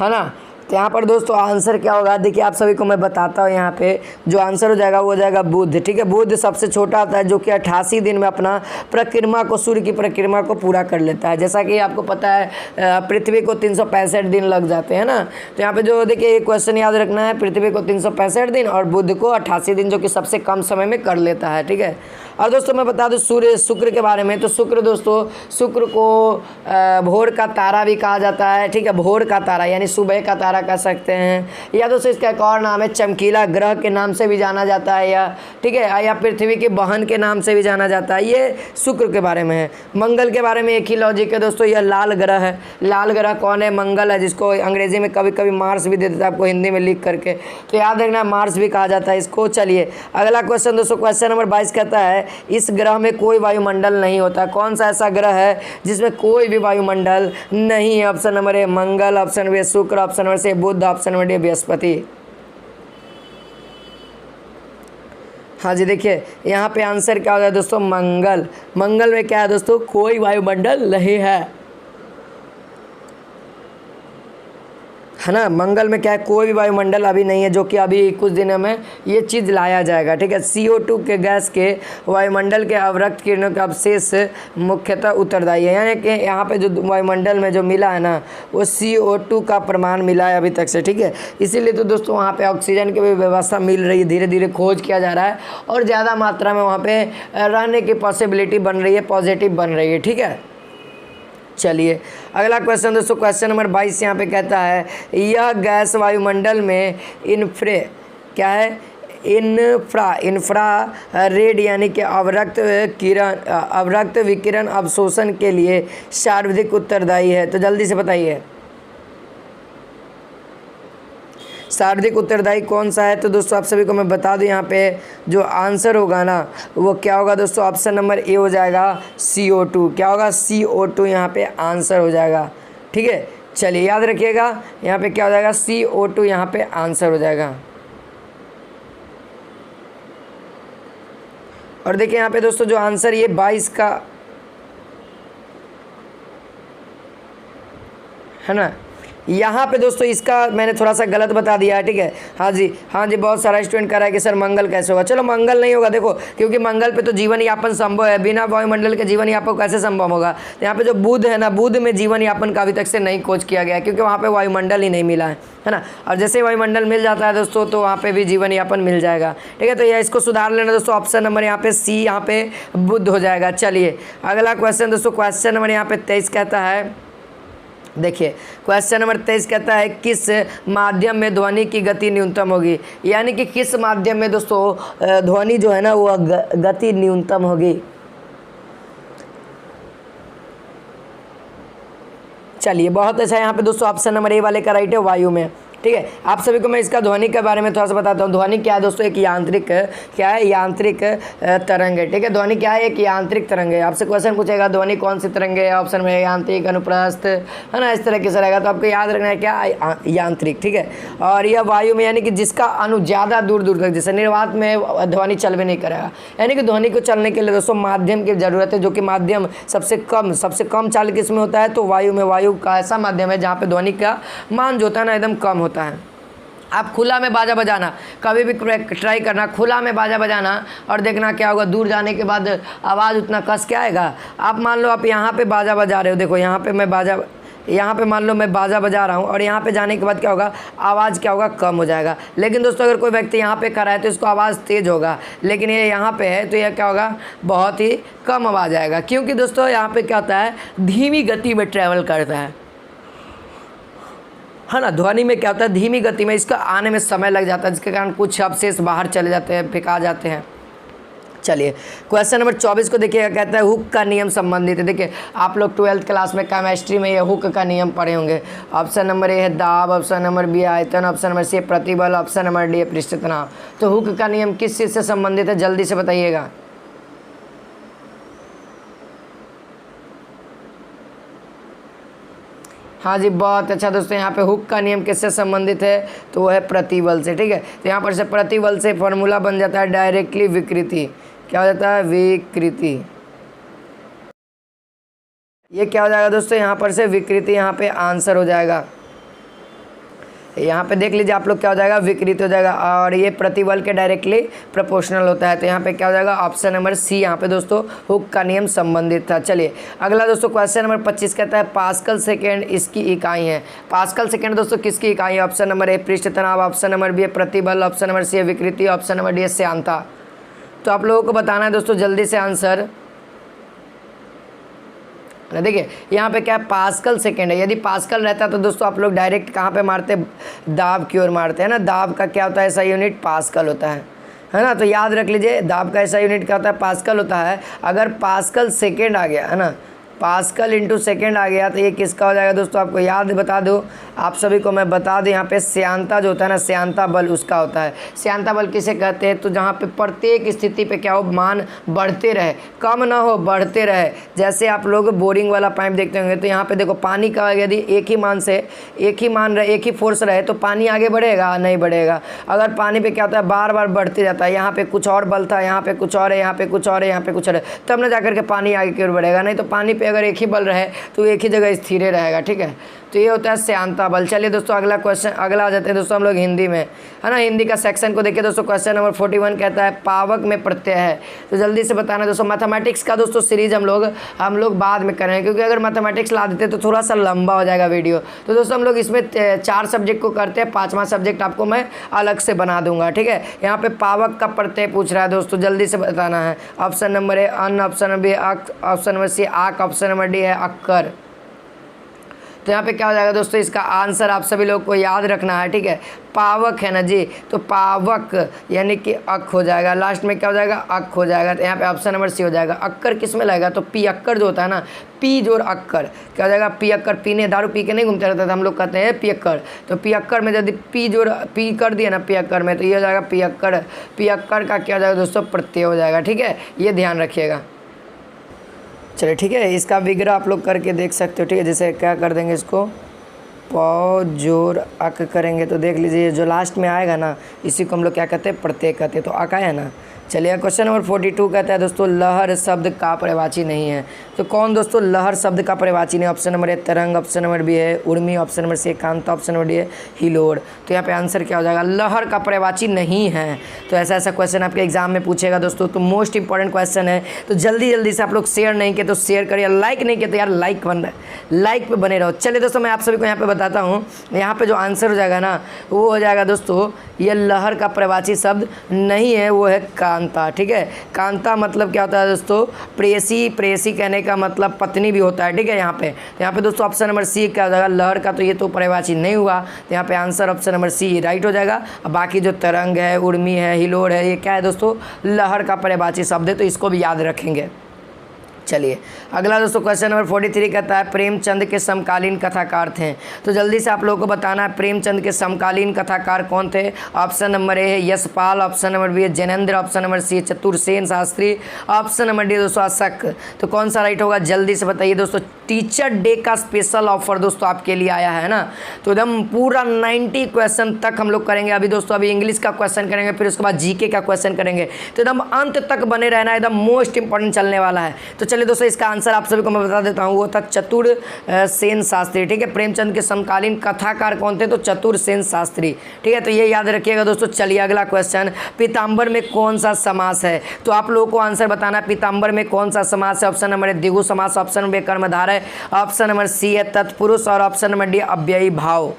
है ना। तो यहाँ पर दोस्तों आंसर क्या होगा? देखिए आप सभी को मैं बताता हूँ। यहाँ पे जो आंसर हो जाएगा वो हो जाएगा बुध, ठीक है। बुध सबसे छोटा होता है, जो कि 88 दिन में अपना परिक्रमा को, सूर्य की परिक्रमा को पूरा कर लेता है। जैसा कि आपको पता है पृथ्वी को 365 दिन लग जाते हैं ना। तो यहाँ पे जो देखिए क्वेश्चन याद रखना है, पृथ्वी को 365 दिन और बुध को 88 दिन, जो कि सबसे कम समय में कर लेता है, ठीक है। और दोस्तों मैं बता दूँ शुक्र के बारे में, तो शुक्र दोस्तों, शुक्र को भोर का तारा भी कहा जाता है, ठीक है। भोर का तारा यानी सुबह का तारा कह सकते हैं, या दोस्तों इसका एक और नाम है चमकीला ग्रह के नाम से भी जाना जाता है, या ठीक है, या पृथ्वी की बहन के नाम से भी जाना जाता है। ये शुक्र के बारे में है। मंगल के बारे में एक ही लॉजिक है दोस्तों, यह लाल ग्रह है। लाल ग्रह कौन है? मंगल है, जिसको अंग्रेजी में कभी कभी मार्स भी दे देता है, आपको हिंदी में लिख करके, तो याद रखना मार्स भी कहा जाता है इसको। चलिए अगला क्वेश्चन दोस्तों, क्वेश्चन नंबर 22 कहता है इस ग्रह में कोई वायुमंडल नहीं होता। कौन सा ऐसा ग्रह है जिसमें कोई भी वायुमंडल नहीं है? ऑप्शन नंबर ए मंगल, ऑप्शन नंबर शुक्र, ऑप्शन नंबर सी बुध, ऑप्शन नंबर डी बृहस्पति। हाँ जी, देखिए यहाँ पे आंसर क्या होगा दोस्तों? मंगल। मंगल में क्या है दोस्तों? कोई वायुमंडल नहीं है, है ना। मंगल में क्या है, कोई भी वायुमंडल अभी नहीं है, जो कि अभी कुछ दिनों में ये चीज़ लाया जाएगा, ठीक है। CO2 के गैस के वायुमंडल के अवरक्त किरणों का अवशेष मुख्यतः उत्तरदायी है, यानी कि यहाँ पे जो वायुमंडल में जो मिला है ना वो CO2 का प्रमाण मिला है अभी तक से, ठीक है। इसीलिए तो दोस्तों वहाँ पे ऑक्सीजन की भी व्यवस्था मिल रही है, धीरे धीरे खोज किया जा रहा है और ज़्यादा मात्रा में वहाँ पे रहने की पॉसिबिलिटी बन रही है, पॉजिटिव बन रही है, ठीक है। चलिए अगला क्वेश्चन दोस्तों, क्वेश्चन नंबर 22 यहाँ पे कहता है यह गैस वायुमंडल में क्या है, इन्फ्रा रेड यानी कि अवरक्त विकिरण अवशोषण के लिए सर्वाधिक उत्तरदायी है। तो जल्दी से बताइए सर्वाधिक उत्तरदायी कौन सा है। तो दोस्तों आप सभी को मैं बता दूं, यहाँ पे जो आंसर होगा ना वो क्या होगा दोस्तों, ऑप्शन नंबर ए हो जाएगा CO2। क्या होगा, CO2 यहाँ पे आंसर हो जाएगा, ठीक है। चलिए याद रखिएगा, यहाँ पे क्या हो जाएगा, CO2 यहाँ पे आंसर हो जाएगा। और देखिए यहाँ पे दोस्तों जो आंसर ये 22 का है ना, यहाँ पे दोस्तों इसका मैंने थोड़ा सा गलत बता दिया है, ठीक है। हाँ जी, बहुत सारा स्टूडेंट कह रहा है कि सर मंगल कैसे होगा। चलो मंगल नहीं होगा, देखो क्योंकि मंगल पे तो जीवन यापन संभव है, बिना वायुमंडल के जीवन यापन कैसे संभव होगा। तो यहाँ पे जो बुध है ना, बुध में जीवन यापन का अभी तक से नहीं खोज किया गया है, क्योंकि वहाँ पे वायुमंडल ही नहीं मिला है ना। और जैसे ही वायुमंडल मिल जाता है दोस्तों तो वहाँ पे भी जीवन यापन मिल जाएगा, ठीक है। तो यह इसको सुधार लेना दोस्तों, ऑप्शन नंबर यहाँ पे सी, यहाँ पे बुध हो जाएगा। चलिए अगला क्वेश्चन दोस्तों, क्वेश्चन नंबर यहाँ पे 23 कहता है, देखिए क्वेश्चन नंबर 23 कहता है किस माध्यम में ध्वनि की गति न्यूनतम होगी, यानी कि किस माध्यम में दोस्तों ध्वनि जो है ना वो गति न्यूनतम होगी। चलिए बहुत अच्छा, यहाँ पे दोस्तों ऑप्शन नंबर ए वाले का राइट है, वायु में, ठीक है। आप सभी को मैं इसका ध्वनि के बारे में थोड़ा सा बताता हूँ। ध्वनि क्या है दोस्तों, एक यांत्रिक क्या है, यांत्रिक तरंग है, ठीक है। ध्वनि क्या है, एक यांत्रिक तरंग है। आपसे क्वेश्चन पूछेगा ध्वनि कौन सी तरंग है, ऑप्शन में यांत्रिक, अनुप्रस्थ, है ना, इस तरह से रहेगा। तो आपको याद रखना है क्या, यांत्रिक, ठीक है। और यह वायु में यानी कि जिसका अणु ज़्यादा दूर दूर तक, जैसे निर्वात में ध्वनि चल भी नहीं करेगा, यानी कि ध्वनि को चलने के लिए दोस्तों माध्यम की ज़रूरत है, जो कि माध्यम सबसे कम चाल किसमें होता है, तो वायु में। वायु का ऐसा माध्यम है जहाँ पे ध्वनि का मान जो होता है ना एकदम कम होता है। आप खुला में बाजा बजाना, कभी भी ट्राई करना खुला में बाजा बजाना और देखना क्या होगा, दूर जाने के बाद आवाज़ उतना कस के आएगा। आप मान लो आप यहाँ पे बाजा बजा रहे हो, देखो यहाँ पे मान लो मैं बाजा बजा रहा हूँ और यहाँ पे जाने के बाद क्या होगा, आवाज़ क्या होगा, कम हो जाएगा। लेकिन दोस्तों अगर कोई व्यक्ति यहाँ पे कर रहा है तो इसको आवाज़ तेज़ होगा, लेकिन ये यहाँ पे है तो यह क्या होगा, बहुत ही कम आवाज़ आएगा, क्योंकि दोस्तों यहाँ पे क्या होता है, धीमी गति में ट्रैवल करता है ना। ध्वनि में क्या होता है, धीमी गति में इसका आने में समय लग जाता है, जिसके कारण कुछ अवशेष बाहर चले जाते हैं, फेंका जाते हैं। चलिए क्वेश्चन नंबर 24 को देखिएगा, कहता है हुक का नियम संबंधित है। देखिए आप लोग 12th क्लास में केमिस्ट्री में ये हुक का नियम पढ़े होंगे। ऑप्शन नंबर ए है दाब, ऑप्शन नंबर बी आयतन, ऑप्शन नंबर सी प्रतिबल, ऑप्शन नंबर डी पृष्ठ तनाव। तो हुक का नियम किस चीज़ से संबंधित है, जल्दी से बताइएगा। हाँ जी बहुत अच्छा दोस्तों, यहाँ पे हुक का नियम किससे संबंधित है, तो वो है प्रतिबल से, ठीक है। तो यहाँ पर से प्रतिबल से फॉर्मूला बन जाता है डायरेक्टली विकृति। क्या हो जाता है, विकृति। ये क्या हो जाएगा दोस्तों, यहाँ पर से विकृति, यहाँ पे आंसर हो जाएगा। यहाँ पे देख लीजिए आप लोग, क्या हो जाएगा, विकृति हो जाएगा। और ये प्रतिबल के डायरेक्टली प्रोपोर्शनल होता है। तो यहाँ पे क्या हो जाएगा, ऑप्शन नंबर सी यहाँ पे दोस्तों हुक का नियम संबंधित था। चलिए अगला दोस्तों क्वेश्चन नंबर 25 कहता है पास्कल सेकेंड इसकी इकाई है। पास्कल सेकेंड दोस्तों किसकी इकाई है, ऑप्शन नंबर ए पृष्ठ तनाव, ऑप्शन नंबर बी प्रतिबल, ऑप्शन नंबर सी विकृति, ऑप्शन नंबर डी श्यानता। तो आप लोगों को बताना है दोस्तों जल्दी से आंसर। देखिए यहाँ पे क्या है, पास्कल सेकेंड है। यदि पास्कल रहता तो दोस्तों आप लोग डायरेक्ट कहाँ पे मारते, दाब की ओर मारते हैं ना। दाब का क्या होता है, ऐसा यूनिट पास्कल होता है ना। तो याद रख लीजिए दाब का ऐसा यूनिट क्या होता है, पास्कल होता है। अगर पास्कल सेकेंड आ गया है ना, पास्कल इंटू सेकेंड आ गया तो ये किसका हो जाएगा दोस्तों, आपको याद बता दो, आप सभी को मैं बता दूं, यहाँ पे श्यानता जो होता है ना, श्यानता बल उसका होता है। श्यानता बल किसे कहते हैं, तो जहाँ पे प्रत्येक स्थिति पे क्या हो, मान बढ़ते रहे, कम ना हो, बढ़ते रहे। जैसे आप लोग बोरिंग वाला पाइप देखते होंगे तो यहाँ पे देखो पानी का यदि एक ही फोर्स रहे तो पानी आगे बढ़ेगा, नहीं बढ़ेगा। अगर पानी पे क्या होता है, बार बार बढ़ते जाता है, यहाँ पे कुछ और बल था, यहाँ पे कुछ और है, यहाँ पे कुछ और है, यहाँ पे कुछ और है, तब ना जाकर के पानी आगे की ओर बढ़ेगा। नहीं तो पानी पे अगर एक ही बल रहे तो एक ही जगह स्थिर रहेगा, ठीक है। तो ये होता है श्यानता बल। चलिए दोस्तों अगला क्वेश्चन, अगला आ जाते हैं दोस्तों हम लोग हिंदी में, है ना। हिंदी का सेक्शन को देखिए दोस्तों। क्वेश्चन नंबर 41 कहता है पावक में प्रत्यय है। तो जल्दी से बताना दोस्तों। मैथमेटिक्स का दोस्तों सीरीज हम लोग बाद में करेंगे, क्योंकि अगर मैथमेटिक्स ला देते तो थोड़ा सा लंबा हो जाएगा वीडियो। तो दोस्तों हम लोग इसमें 4 सब्जेक्ट को करते हैं, 5वां सब्जेक्ट आपको मैं अलग से बना दूंगा, ठीक है। यहाँ पे पावक का प्रत्यय पूछ रहा है दोस्तों, जल्दी से बताना है। ऑप्शन नंबर ए अन्न, ऑप्शन नंबर बी अक, ऑप्शन नंबर सी आक, ऑप्शन नंबर डी है अक्कर। तो यहाँ पे क्या हो जाएगा दोस्तों, इसका आंसर आप सभी लोग को याद रखना है, ठीक है। पावक है ना जी, तो पावक यानी कि अक हो जाएगा, लास्ट में क्या हो जाएगा, अक हो जाएगा। तो यहाँ पे ऑप्शन नंबर सी हो जाएगा। अक्कर किस में लगेगा, तो पी अक्कर जो होता है ना, पी जोड़ अक्कर क्या हो जाएगा, पी अक्कर। पीने दारू पी के नहीं घूमते रहता था, हम लोग कहते हैं पी अक्कर। तो पी अक्कर में यदि पी जोड़ पी कर दिया ना पी अक्कर में, तो ये हो जाएगा पी अक्कर। पी अक्कर का क्या हो जाएगा दोस्तों, प्रत्यय हो जाएगा, ठीक है। ये ध्यान रखिएगा। चलिए ठीक है, इसका विग्रह आप लोग करके देख सकते हो, ठीक है। जैसे क्या कर देंगे, इसको पौ जोर अक करेंगे तो देख लीजिए जो लास्ट में आएगा ना, इसी को हम लोग क्या कहते हैं, प्रत्यय कहते हैं। तो अक है ना। चलिए क्वेश्चन नंबर 42 कहता है दोस्तों लहर शब्द का पर्यायवाची नहीं है। तो कौन दोस्तों लहर शब्द का पर्यायवाची नहीं? ऑप्शन नंबर ए तरंग, ऑप्शन नंबर बी है उर्मी, ऑप्शन नंबर सी कांता, ऑप्शन नंबर डी है हिलोड़। तो यहाँ पे आंसर क्या हो जाएगा, लहर का पर्यायवाची नहीं है। तो ऐसा क्वेश्चन आपके एग्जाम में पूछेगा दोस्तों, तो मोस्ट इंपॉर्टेंट क्वेश्चन है। तो जल्दी से आप लोग शेयर नहीं किए तो शेयर करिए, लाइक नहीं किए तो यार लाइक पे बने रहो। चलिए दोस्तों मैं आप सभी को यहाँ पे बताता हूँ, यहाँ पे जो आंसर हो जाएगा ना वो हो जाएगा दोस्तों, ये लहर का पर्यायवाची शब्द नहीं है, वो है कांता, ठीक है। कांता मतलब क्या होता है दोस्तों, प्रेयसी कहने का मतलब पत्नी भी होता है, ठीक है। यहाँ पे दोस्तों ऑप्शन नंबर सी क्या हो जाएगा, लहर का, तो ये तो पर्यायवाची नहीं हुआ। तो यहाँ पे answer option number C right हो जाएगा। अब बाकी जो तरंग है, उर्मी है, हिलोड़ है, ये क्या है दोस्तों, लहर का पर्यायवाची शब्द है, तो इसको भी याद रखेंगे। चलिए अगला दोस्तों क्वेश्चन नंबर 43 कहता है प्रेमचंद के समकालीन कथाकार थे। तो जल्दी से आप लोगों को बताना है प्रेमचंद के समकालीन कथाकार कौन थे। ऑप्शन नंबर ए है यशपाल, ऑप्शन नंबर बी है जैनेन्द्र, ऑप्शन नंबर सी है Chatursen Shastri, option number D दोस्तों अशक। तो कौन सा राइट होगा जल्दी से बताइए दोस्तों। टीचर डे का स्पेशल ऑफर दोस्तों आपके लिए आया है ना, तो एकदम पूरा 90 क्वेश्चन तक हम लोग करेंगे। अभी इंग्लिश का क्वेश्चन करेंगे, फिर उसके बाद जीके का क्वेश्चन करेंगे, तो एकदम अंत तक बने रहना, एकदम मोस्ट इंपॉर्टेंट चलने वाला है। तो चलिए दोस्तों इसका आंसर आप सभी को मैं बता देता हूँ, वो था चतुरसेन शास्त्री, ठीक है। प्रेमचंद के समकालीन कथाकार कौन थे, तो चतुरसेन शास्त्री, ठीक है। तो ये याद रखिएगा दोस्तों। चलिए अगला क्वेश्चन, पीताम्बर में कौन सा समास है? तो आप लोगों को आंसर बताना है पीताम्बर में कौन सा समास है। ऑप्शन नंबर ए द्विगु समास, ऑप्शन नंबर कर्मधार है, ऑप्शन नंबर सी है तत्पुरुष, और ऑप्शन नंबर डी अव्ययी भाव।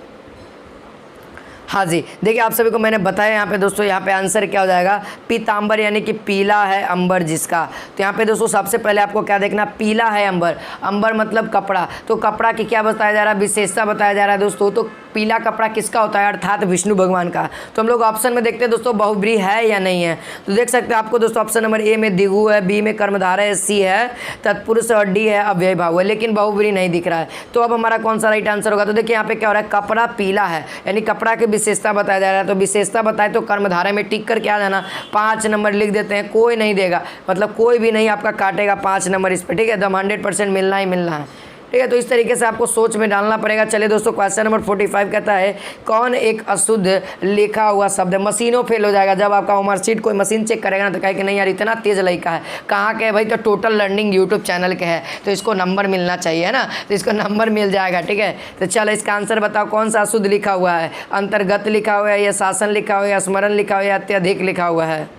हाँ जी देखिए आप सभी को मैंने बताया यहाँ पे दोस्तों, यहाँ पे आंसर क्या हो जाएगा, पीताम्बर यानी कि पीला है अंबर जिसका। तो यहाँ पे दोस्तों सबसे पहले आपको क्या देखना, पीला है अंबर, अंबर मतलब कपड़ा। तो कपड़ा की क्या बताया जा रहा है, विशेषता बताया जा रहा है दोस्तों। तो पीला कपड़ा किसका होता है, अर्थात विष्णु भगवान का। तो हम लोग ऑप्शन में देखते हैं दोस्तों बहुब्री है या नहीं है। तो देख सकते हैं आपको दोस्तों ऑप्शन नंबर ए में द्विगु है, बी में कर्मधार है, सी है तत्पुरुष और डी है अव्ययी भाव है, लेकिन बहुब्री नहीं दिख रहा है। तो अब हमारा कौन सा राइट आंसर होगा। तो देखिए यहाँ पे क्या हो रहा है, कपड़ा पीला है यानी कपड़ा की विशेषता बताया जा रहा है। तो विशेषता बताए तो कर्मधारय में टिक कर क्या जाना, 5 नंबर लिख देते हैं, कोई नहीं देगा, मतलब कोई भी नहीं आपका काटेगा 5 नंबर इस पर, ठीक है। एकदम 100% मिलना ही मिलना है, ठीक है। तो इस तरीके से आपको सोच में डालना पड़ेगा। चलिए दोस्तों क्वेश्चन नंबर 45 कहता है कौन एक अशुद्ध लिखा हुआ शब्द है। मशीनों फेल हो जाएगा जब आपका मार्कशीट कोई मशीन चेक करेगा ना, तो कहे कि नहीं यार इतना तेज लिखा है, कहाँ के है भाई, तो टोटल लर्निंग यूट्यूब चैनल के है, तो इसको नंबर मिलना चाहिए, है ना। तो इसको नंबर मिल जाएगा, ठीक है। तो चलो इसका आंसर बताओ कौन सा अशुद्ध लिखा हुआ है, अंतर्गत लिखा हुआ है, या शासन लिखा हुआ है, या स्मरण लिखा हुआ है, या अत्यधिक लिखा हुआ है।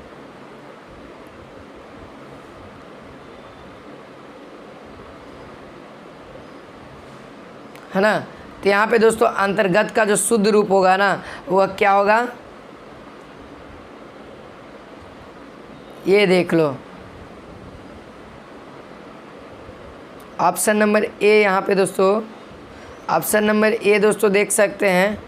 है ना। तो यहाँ पे दोस्तों अंतर्गत का जो शुद्ध रूप होगा ना वह क्या होगा, ये देख लो ऑप्शन नंबर ए। यहाँ पे दोस्तों ऑप्शन नंबर ए दोस्तों देख सकते हैं,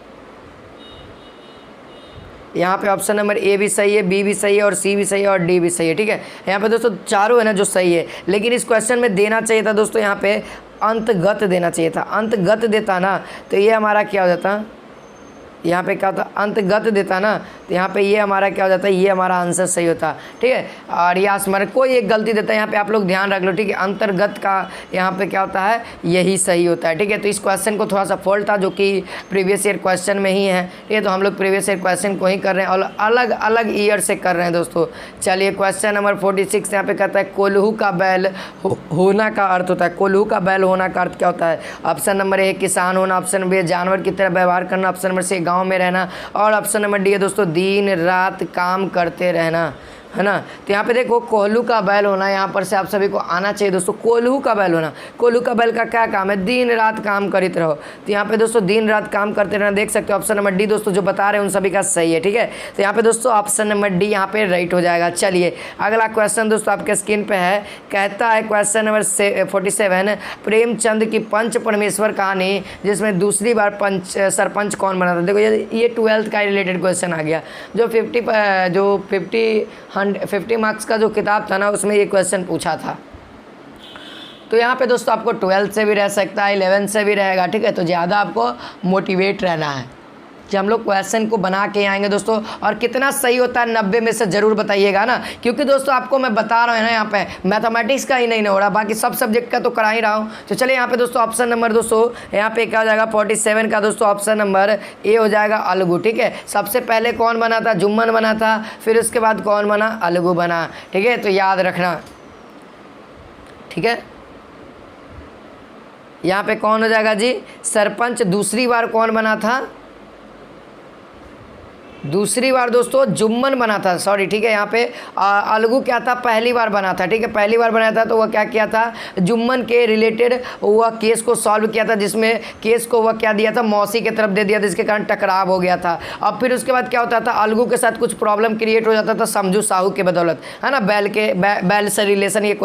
यहाँ पे ऑप्शन नंबर ए भी सही है, बी भी सही है, और सी भी सही है, और डी भी सही है, ठीक है। यहाँ पे दोस्तों चारों है ना जो सही है, लेकिन इस क्वेश्चन में देना चाहिए था दोस्तों, यहाँ पे अंतगत देना चाहिए था। अंतगत देता ना तो ये हमारा क्या हो जाता, यहाँ पे क्या होता है अंतगत देता ना, तो यहाँ पे ये हमारा क्या हो जाता है, ये हमारा आंसर सही होता। ठीक है, और या स्मरण कोई एक गलती देता है, यहाँ पे आप लोग ध्यान रख लो। ठीक है, अंतर्गत का यहाँ पे क्या होता है, यही सही होता है। ठीक है, तो इस क्वेश्चन को थोड़ा सा फॉल्ट था जो कि प्रीवियस ईयर क्वेश्चन में ही है। ठीक है, तो हम लोग प्रीवियस ईयर क्वेश्चन को ही कर रहे हैं और अलग अलग ईयर से कर रहे हैं दोस्तों। चलिए क्वेश्चन नंबर 46 यहाँ पे कहता है कोल्हू का बैल होना का अर्थ होता है। कोल्हू का बैल होना का अर्थ क्या होता है? ऑप्शन नंबर ए किसान होना, ऑप्शन नंबर बी जानवर की तरह व्यवहार करना, ऑप्शन नंबर सी गाँव में रहना, और ऑप्शन नंबर डी है दोस्तों दिन रात काम करते रहना, है ना। तो यहाँ पे देखो कोल्हू का बैल होना, यहाँ पर से आप सभी को आना चाहिए दोस्तों। कोल्हू का बैल होना, कोल्हू का बैल का क्या काम है? दिन रात काम करते रहो। तो यहाँ पे दोस्तों दिन रात काम करते रहना, देख सकते हो ऑप्शन नंबर डी दोस्तों जो बता रहे हैं उन सभी का सही है। ठीक है, तो यहाँ पे दोस्तों ऑप्शन नंबर डी यहाँ पे राइट हो जाएगा। चलिए अगला क्वेश्चन दोस्तों आपके स्क्रीन पे है, कहता है क्वेश्चन नंबर 47 प्रेमचंद की पंच परमेश्वर कहानी जिसमें दूसरी बार सरपंच कौन बना था? देखो ये 12th का रिलेटेड क्वेश्चन आ गया। जो 50 मार्क्स का जो किताब था ना उसमें ये क्वेश्चन पूछा था। तो यहाँ पे दोस्तों आपको 12th से भी रह सकता है, 11th से भी रहेगा। ठीक है, तो ज़्यादा आपको मोटिवेट रहना है कि हम लोग क्वेश्चन को बना के आएंगे दोस्तों। और कितना सही होता है 90 में से ज़रूर बताइएगा ना, क्योंकि दोस्तों आपको मैं बता रहा हूँ ना, यहाँ पे मैथमेटिक्स का ही नहीं हो रहा, बाकी सब सब्जेक्ट का तो करा ही रहा हूँ। तो चलिए यहाँ पे दोस्तों ऑप्शन नंबर दोस्तों यहाँ पे क्या हो जाएगा 47 का दोस्तों ऑप्शन नंबर ए हो जाएगा अलगू। ठीक है, सबसे पहले कौन बना था? जुम्मन बना था, फिर उसके बाद कौन बना? अलगू बना। ठीक है, तो याद रखना। ठीक है, यहाँ पे कौन हो जाएगा जी? सरपंच दूसरी बार कौन बना था? दूसरी बार दोस्तों जुम्मन बना था, सॉरी। ठीक है, यहाँ पे अलगू क्या था? पहली बार बना था। ठीक है, पहली बार बनाया था तो वह क्या किया था? जुम्मन के रिलेटेड वह केस को सॉल्व किया था, जिसमें केस को वह क्या दिया था? मौसी के तरफ दे दिया था, जिसके कारण टकराव हो गया था। अब फिर उसके बाद क्या होता था? अलगू के साथ कुछ प्रॉब्लम क्रिएट हो जाता था समझू साहू के बदौलत, है ना। बैल से रिलेशन ये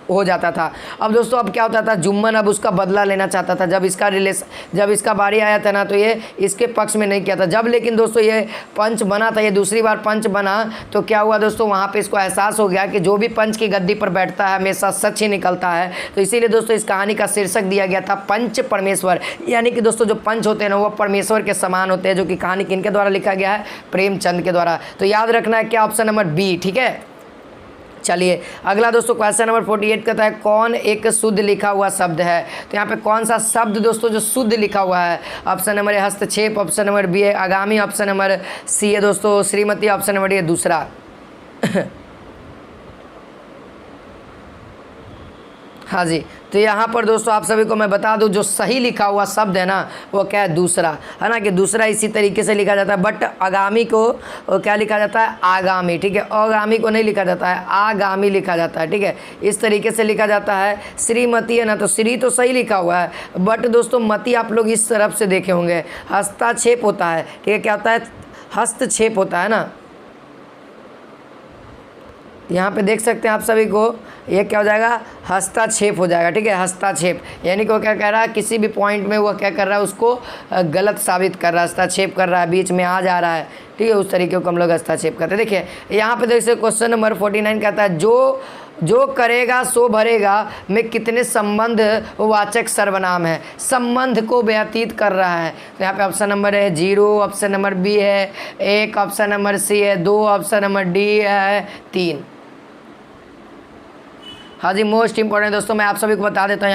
हो जाता था। अब दोस्तों अब क्या होता था? जुम्मन अब उसका बदला लेना चाहता था। जब इसका बारी आया था ना तो ये इसके पक्ष में नहीं किया था। जब लेकिन दोस्तों ये पंच बना था, ये दूसरी बार पंच बना, तो क्या हुआ दोस्तों? वहाँ पे इसको एहसास हो गया कि जो भी पंच की गद्दी पर बैठता है हमेशा सच ही निकलता है। तो इसीलिए दोस्तों इस कहानी का शीर्षक दिया गया था पंच परमेश्वर। यानी कि दोस्तों जो पंच होते हैं ना वो परमेश्वर के समान होते हैं, जो कि कहानी किनके द्वारा लिखा गया है? प्रेमचंद के द्वारा। तो याद रखना है क्या? Option number B. ठीक है, चलिए अगला दोस्तों क्वेश्चन नंबर 48 कहता है कौन एक शुद्ध लिखा हुआ शब्द है? तो यहाँ पे कौन सा शब्द दोस्तों जो शुद्ध लिखा हुआ है? ऑप्शन नंबर ए हस्तक्षेप, ऑप्शन नंबर बी है आगामी, ऑप्शन नंबर सी है दोस्तों श्रीमती, ऑप्शन नंबर डी है दूसरा। हाँ जी, तो यहाँ पर दोस्तों आप सभी को मैं बता दूँ जो सही लिखा हुआ शब्द है ना वो क्या है? दूसरा, है ना। कि दूसरा इसी तरीके से लिखा जाता है, बट आगामी को क्या लिखा जाता है? आगामी। ठीक है, आगामी को नहीं लिखा जाता है, आगामी लिखा जाता है। ठीक है, इस तरीके से लिखा जाता है। श्रीमती है ना, तो श्री तो सही लिखा हुआ है, बट दोस्तों मती आप लोग इस तरफ से देखे होंगे, हस्तक्षेप होता है। ठीक है, क्या होता है? हस्तक्षेप होता है ना। यहाँ पे देख सकते हैं आप सभी को, ये क्या हो जाएगा? हस्तक्षेप हो जाएगा। ठीक है, हस्तक्षेप यानी कि वो क्या कह रहा है? किसी भी पॉइंट में वह क्या कर रहा है? उसको गलत साबित कर रहा है, हस्तक्षेप कर रहा है, बीच में आ जा रहा है। ठीक है, उस तरीके को हम लोग हस्तक्षेप करते हैं। देखिए यहाँ पे देखिए क्वेश्चन नंबर 49 कहता है जो करेगा सो भरेगा में कितने संबंध वाचक सर्वनाम है? संबंध को व्यतीत कर रहा है। तो यहाँ पे ऑप्शन नंबर है 0, ऑप्शन नंबर बी है 1, ऑप्शन नंबर सी है 2, ऑप्शन नंबर डी है 3। हाँ जी, मोस्ट इंपॉर्टेंट दोस्तों मैं आप सभी को बता देता हूँ।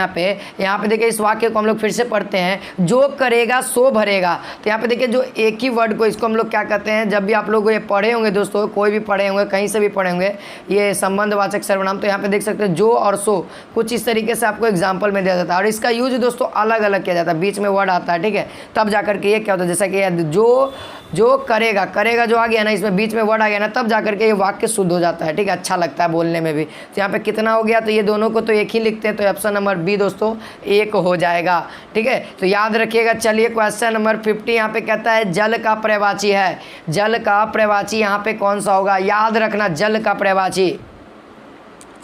यहाँ पे देखिए इस वाक्य को हम लोग फिर से पढ़ते हैं, जो करेगा सो भरेगा। तो यहाँ पे देखिए जो एक ही वर्ड को इसको हम लोग क्या कहते हैं? जब भी आप लोग ये पढ़े होंगे दोस्तों, कोई भी पढ़े होंगे, कहीं से भी पढ़े होंगे, ये संबंधवाचक सर्वनाम, तो यहाँ पे देख सकते हैं जो और सो कुछ इस तरीके से आपको एग्जाम्पल में दिया जाता है और इसका यूज दोस्तों अलग अलग किया जाता है, बीच में वर्ड आता है। ठीक है, तब जाकर के ये क्या होता है? जैसा कि जो करेगा जो आ गया ना, इसमें बीच में वर्ड आ गया ना, तब जाकर के ये वाक्य शुद्ध हो जाता है। ठीक है, अच्छा लगता है बोलने में भी। तो यहाँ पे कितना हो गया? तो ये दोनों को तो एक ही लिखते हैं, तो ऑप्शन नंबर बी दोस्तों 1 हो जाएगा। ठीक है, तो याद रखिएगा। चलिए क्वेश्चन नंबर 50 यहाँ पे कहता है जल का पर्यायवाची है। जल का पर्यायवाची यहाँ पे कौन सा होगा? याद रखना, जल का पर्यायवाची।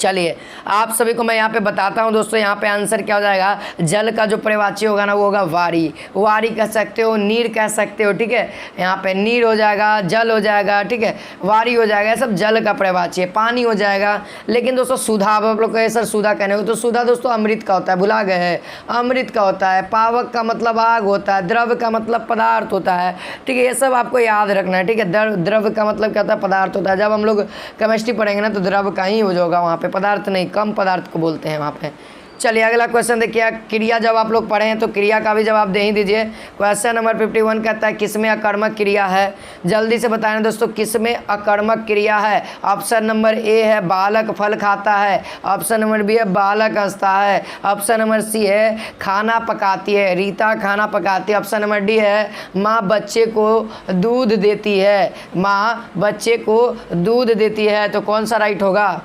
चलिए आप सभी को मैं यहाँ पे बताता हूँ दोस्तों, यहाँ पे आंसर क्या हो जाएगा। जल का जो पर्यायवाची होगा ना वो होगा वारी। वारी कह सकते हो, नीर कह सकते हो, ठीक है। यहाँ पे नीर हो जाएगा, जल हो जाएगा, ठीक है, वारी हो जाएगा, सब जल का पर्यायवाची है। पानी हो जाएगा। लेकिन दोस्तों सुधा, अब आप लोग कहे सर सुधा कहने को, तो सुधा दोस्तों अमृत का होता है, भुला गए हैं, अमृत का होता है। पावक का मतलब आग होता है, द्रव का मतलब पदार्थ होता है, ठीक है। ये सब आपको याद रखना है, ठीक है। द्रव का मतलब क्या होता है, पदार्थ होता है। जब हम लोग केमिस्ट्री पढ़ेंगे ना तो द्रव का ही हो जाएगा वहाँ पे, पदार्थ नहीं, कम पदार्थ को बोलते हैं वहाँ पे। चलिए अगला क्वेश्चन देखिए, क्रिया जब आप लोग पढ़े हैं तो क्रिया का भी जवाब दे ही दीजिए। क्वेश्चन नंबर 51 कहता है किसमें अकर्मक क्रिया है। जल्दी से बताएं दोस्तों किसमें अकर्मक क्रिया है। ऑप्शन नंबर ए है बालक फल खाता है, ऑप्शन नंबर बी है बालक हंसता है, ऑप्शन नंबर सी है खाना पकाती है, रीता खाना पकाती है, ऑप्शन नंबर डी है माँ बच्चे को दूध देती है, माँ बच्चे को दूध देती है। तो कौन सा राइट होगा।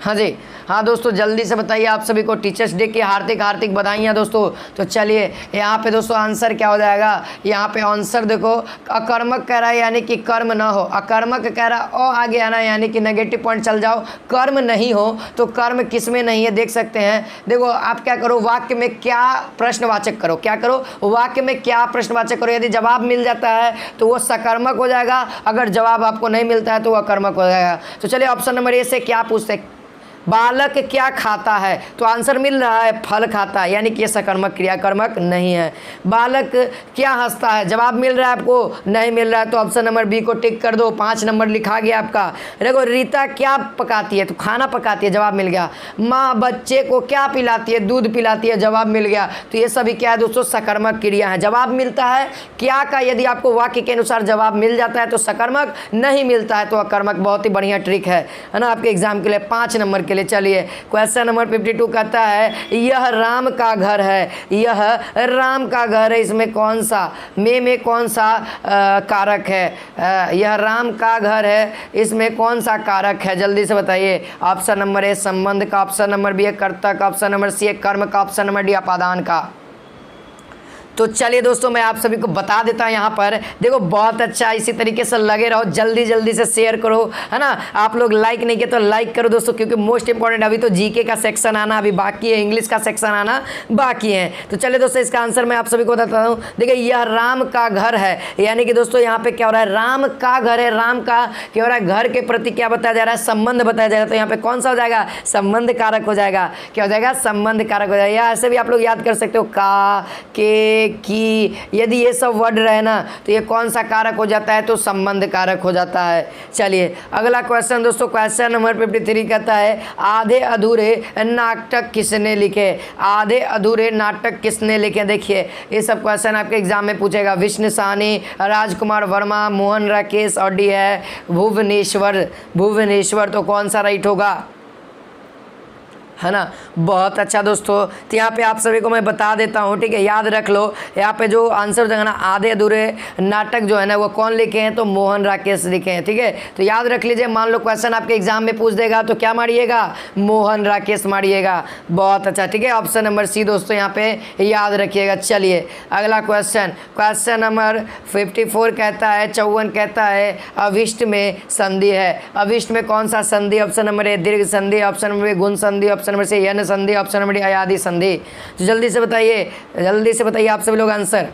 हाँ जी, हाँ दोस्तों जल्दी से बताइए। आप सभी को टीचर्स डे की हार्दिक हार्दिक बधाइयाँ दोस्तों। तो चलिए यहाँ पे दोस्तों आंसर क्या हो जाएगा। यहाँ पे आंसर देखो, अकर्मक कह रहा है यानी कि कर्म ना हो, अकर्मक कह रहा है और आगे आना यानी कि नेगेटिव पॉइंट चल जाओ। कर्म नहीं हो तो कर्म किस में नहीं है देख सकते हैं। देखो आप क्या करो, वाक्य में क्या प्रश्नवाचक करो, क्या करो वाक्य में क्या प्रश्नवाचक करो। यदि जवाब मिल जाता है तो वो सकर्मक हो जाएगा, अगर जवाब आपको नहीं मिलता है तो वह अकर्मक हो जाएगा। तो चलिए ऑप्शन नंबर ए से क्या पूछते हैं, बालक क्या खाता है, तो आंसर मिल रहा है फल खाता है, यानी कि ये सकर्मक क्रिया, कर्मक नहीं है। बालक क्या हंसता है, जवाब मिल रहा है आपको, नहीं मिल रहा है तो ऑप्शन नंबर बी को टिक कर दो, 5 नंबर लिखा गया आपका। देखो रीता क्या पकाती है, तो खाना पकाती है, जवाब मिल गया। माँ बच्चे को क्या पिलाती है, दूध पिलाती है, जवाब मिल गया। तो ये सभी क्या है दोस्तों, सकर्मक क्रिया है। जवाब मिलता है क्या का, यदि आपको वाक्य के अनुसार जवाब मिल जाता है तो सकर्मक, नहीं मिलता है तो अकर्मक। बहुत ही बढ़िया ट्रिक है ना आपके एग्जाम के लिए, 5 नंबर के लिए। चलिए क्वेश्चन नंबर 52 कहता है यह राम का घर है, यह राम का घर है, इसमें कौन सा में कौन सा कारक है। यह राम का घर है, इसमें कौन सा कारक है, जल्दी से बताइए। ऑप्शन नंबर ए संबंध का, ऑप्शन नंबर बी कर्ता का, ऑप्शन नंबर सी कर्म का, ऑप्शन नंबर डी अपादान का। तो चलिए दोस्तों मैं आप सभी को बता देता हूँ यहाँ पर, देखो बहुत अच्छा, इसी तरीके से लगे रहो, जल्दी जल्दी से शेयर करो, है ना। आप लोग लाइक नहीं किए तो लाइक करो दोस्तों, क्योंकि मोस्ट इंपॉर्टेंट अभी तो जीके का सेक्शन आना अभी बाकी है, इंग्लिश का सेक्शन आना बाकी है। तो चलिए दोस्तों इसका आंसर मैं आप सभी को बताता हूँ। देखिए यह राम का घर है, यानी कि दोस्तों यहाँ पे क्या हो रहा है, राम का घर है, राम का क्या हो रहा है, घर के प्रति क्या बताया जा रहा है, संबंध बताया जाएगा। तो यहाँ पे कौन सा हो जाएगा, संबंध कारक हो जाएगा। क्या हो जाएगा, संबंध कारक हो जाएगा। या ऐसे भी आप लोग याद कर सकते हो, का, के, की, यदि ये सब वर्ड रहे ना तो ये कौन सा कारक हो जाता है, तो संबंध कारक हो जाता है। चलिए अगला क्वेश्चन दोस्तों, क्वेश्चन नंबर 53 कहता है आधे अधूरे नाटक किसने लिखे, आधे अधूरे नाटक किसने लिखे। देखिए ये सब क्वेश्चन आपके एग्जाम में पूछेगा। विष्णु साहनी, राजकुमार वर्मा, मोहन राकेश और डी है भुवनेश्वर, भुवनेश्वर। तो कौन सा राइट होगा, है ना। बहुत अच्छा दोस्तों, तो यहाँ पे आप सभी को मैं बता देता हूँ, ठीक है, याद रख लो। यहाँ पे जो आंसर देगा ना, आधे अधूरे नाटक जो है ना वो कौन लिखे हैं, तो मोहन राकेश लिखे हैं, ठीक है। तो याद रख लीजिए, मान लो क्वेश्चन आपके एग्जाम में पूछ देगा तो क्या मारिएगा, मोहन राकेश मारिएगा। बहुत अच्छा, ठीक है, ऑप्शन नंबर सी दोस्तों यहाँ पे याद रखिएगा। चलिए अगला क्वेश्चन, क्वेश्चन नंबर 54 कहता है, 54 कहता है अभिष्ट में संधि है, अभिष्ट में कौन सा संधि, ऑप्शन नंबर ए दीर्घ संधि, ऑप्शन नंबर बी गुण संधि, ऑप्शन नंबर सी यन संधि, ऑप्शन नंबर डी अयादि संधि। तो जल्दी से बताइए, जल्दी से बताइए आप सभी लोग आंसर।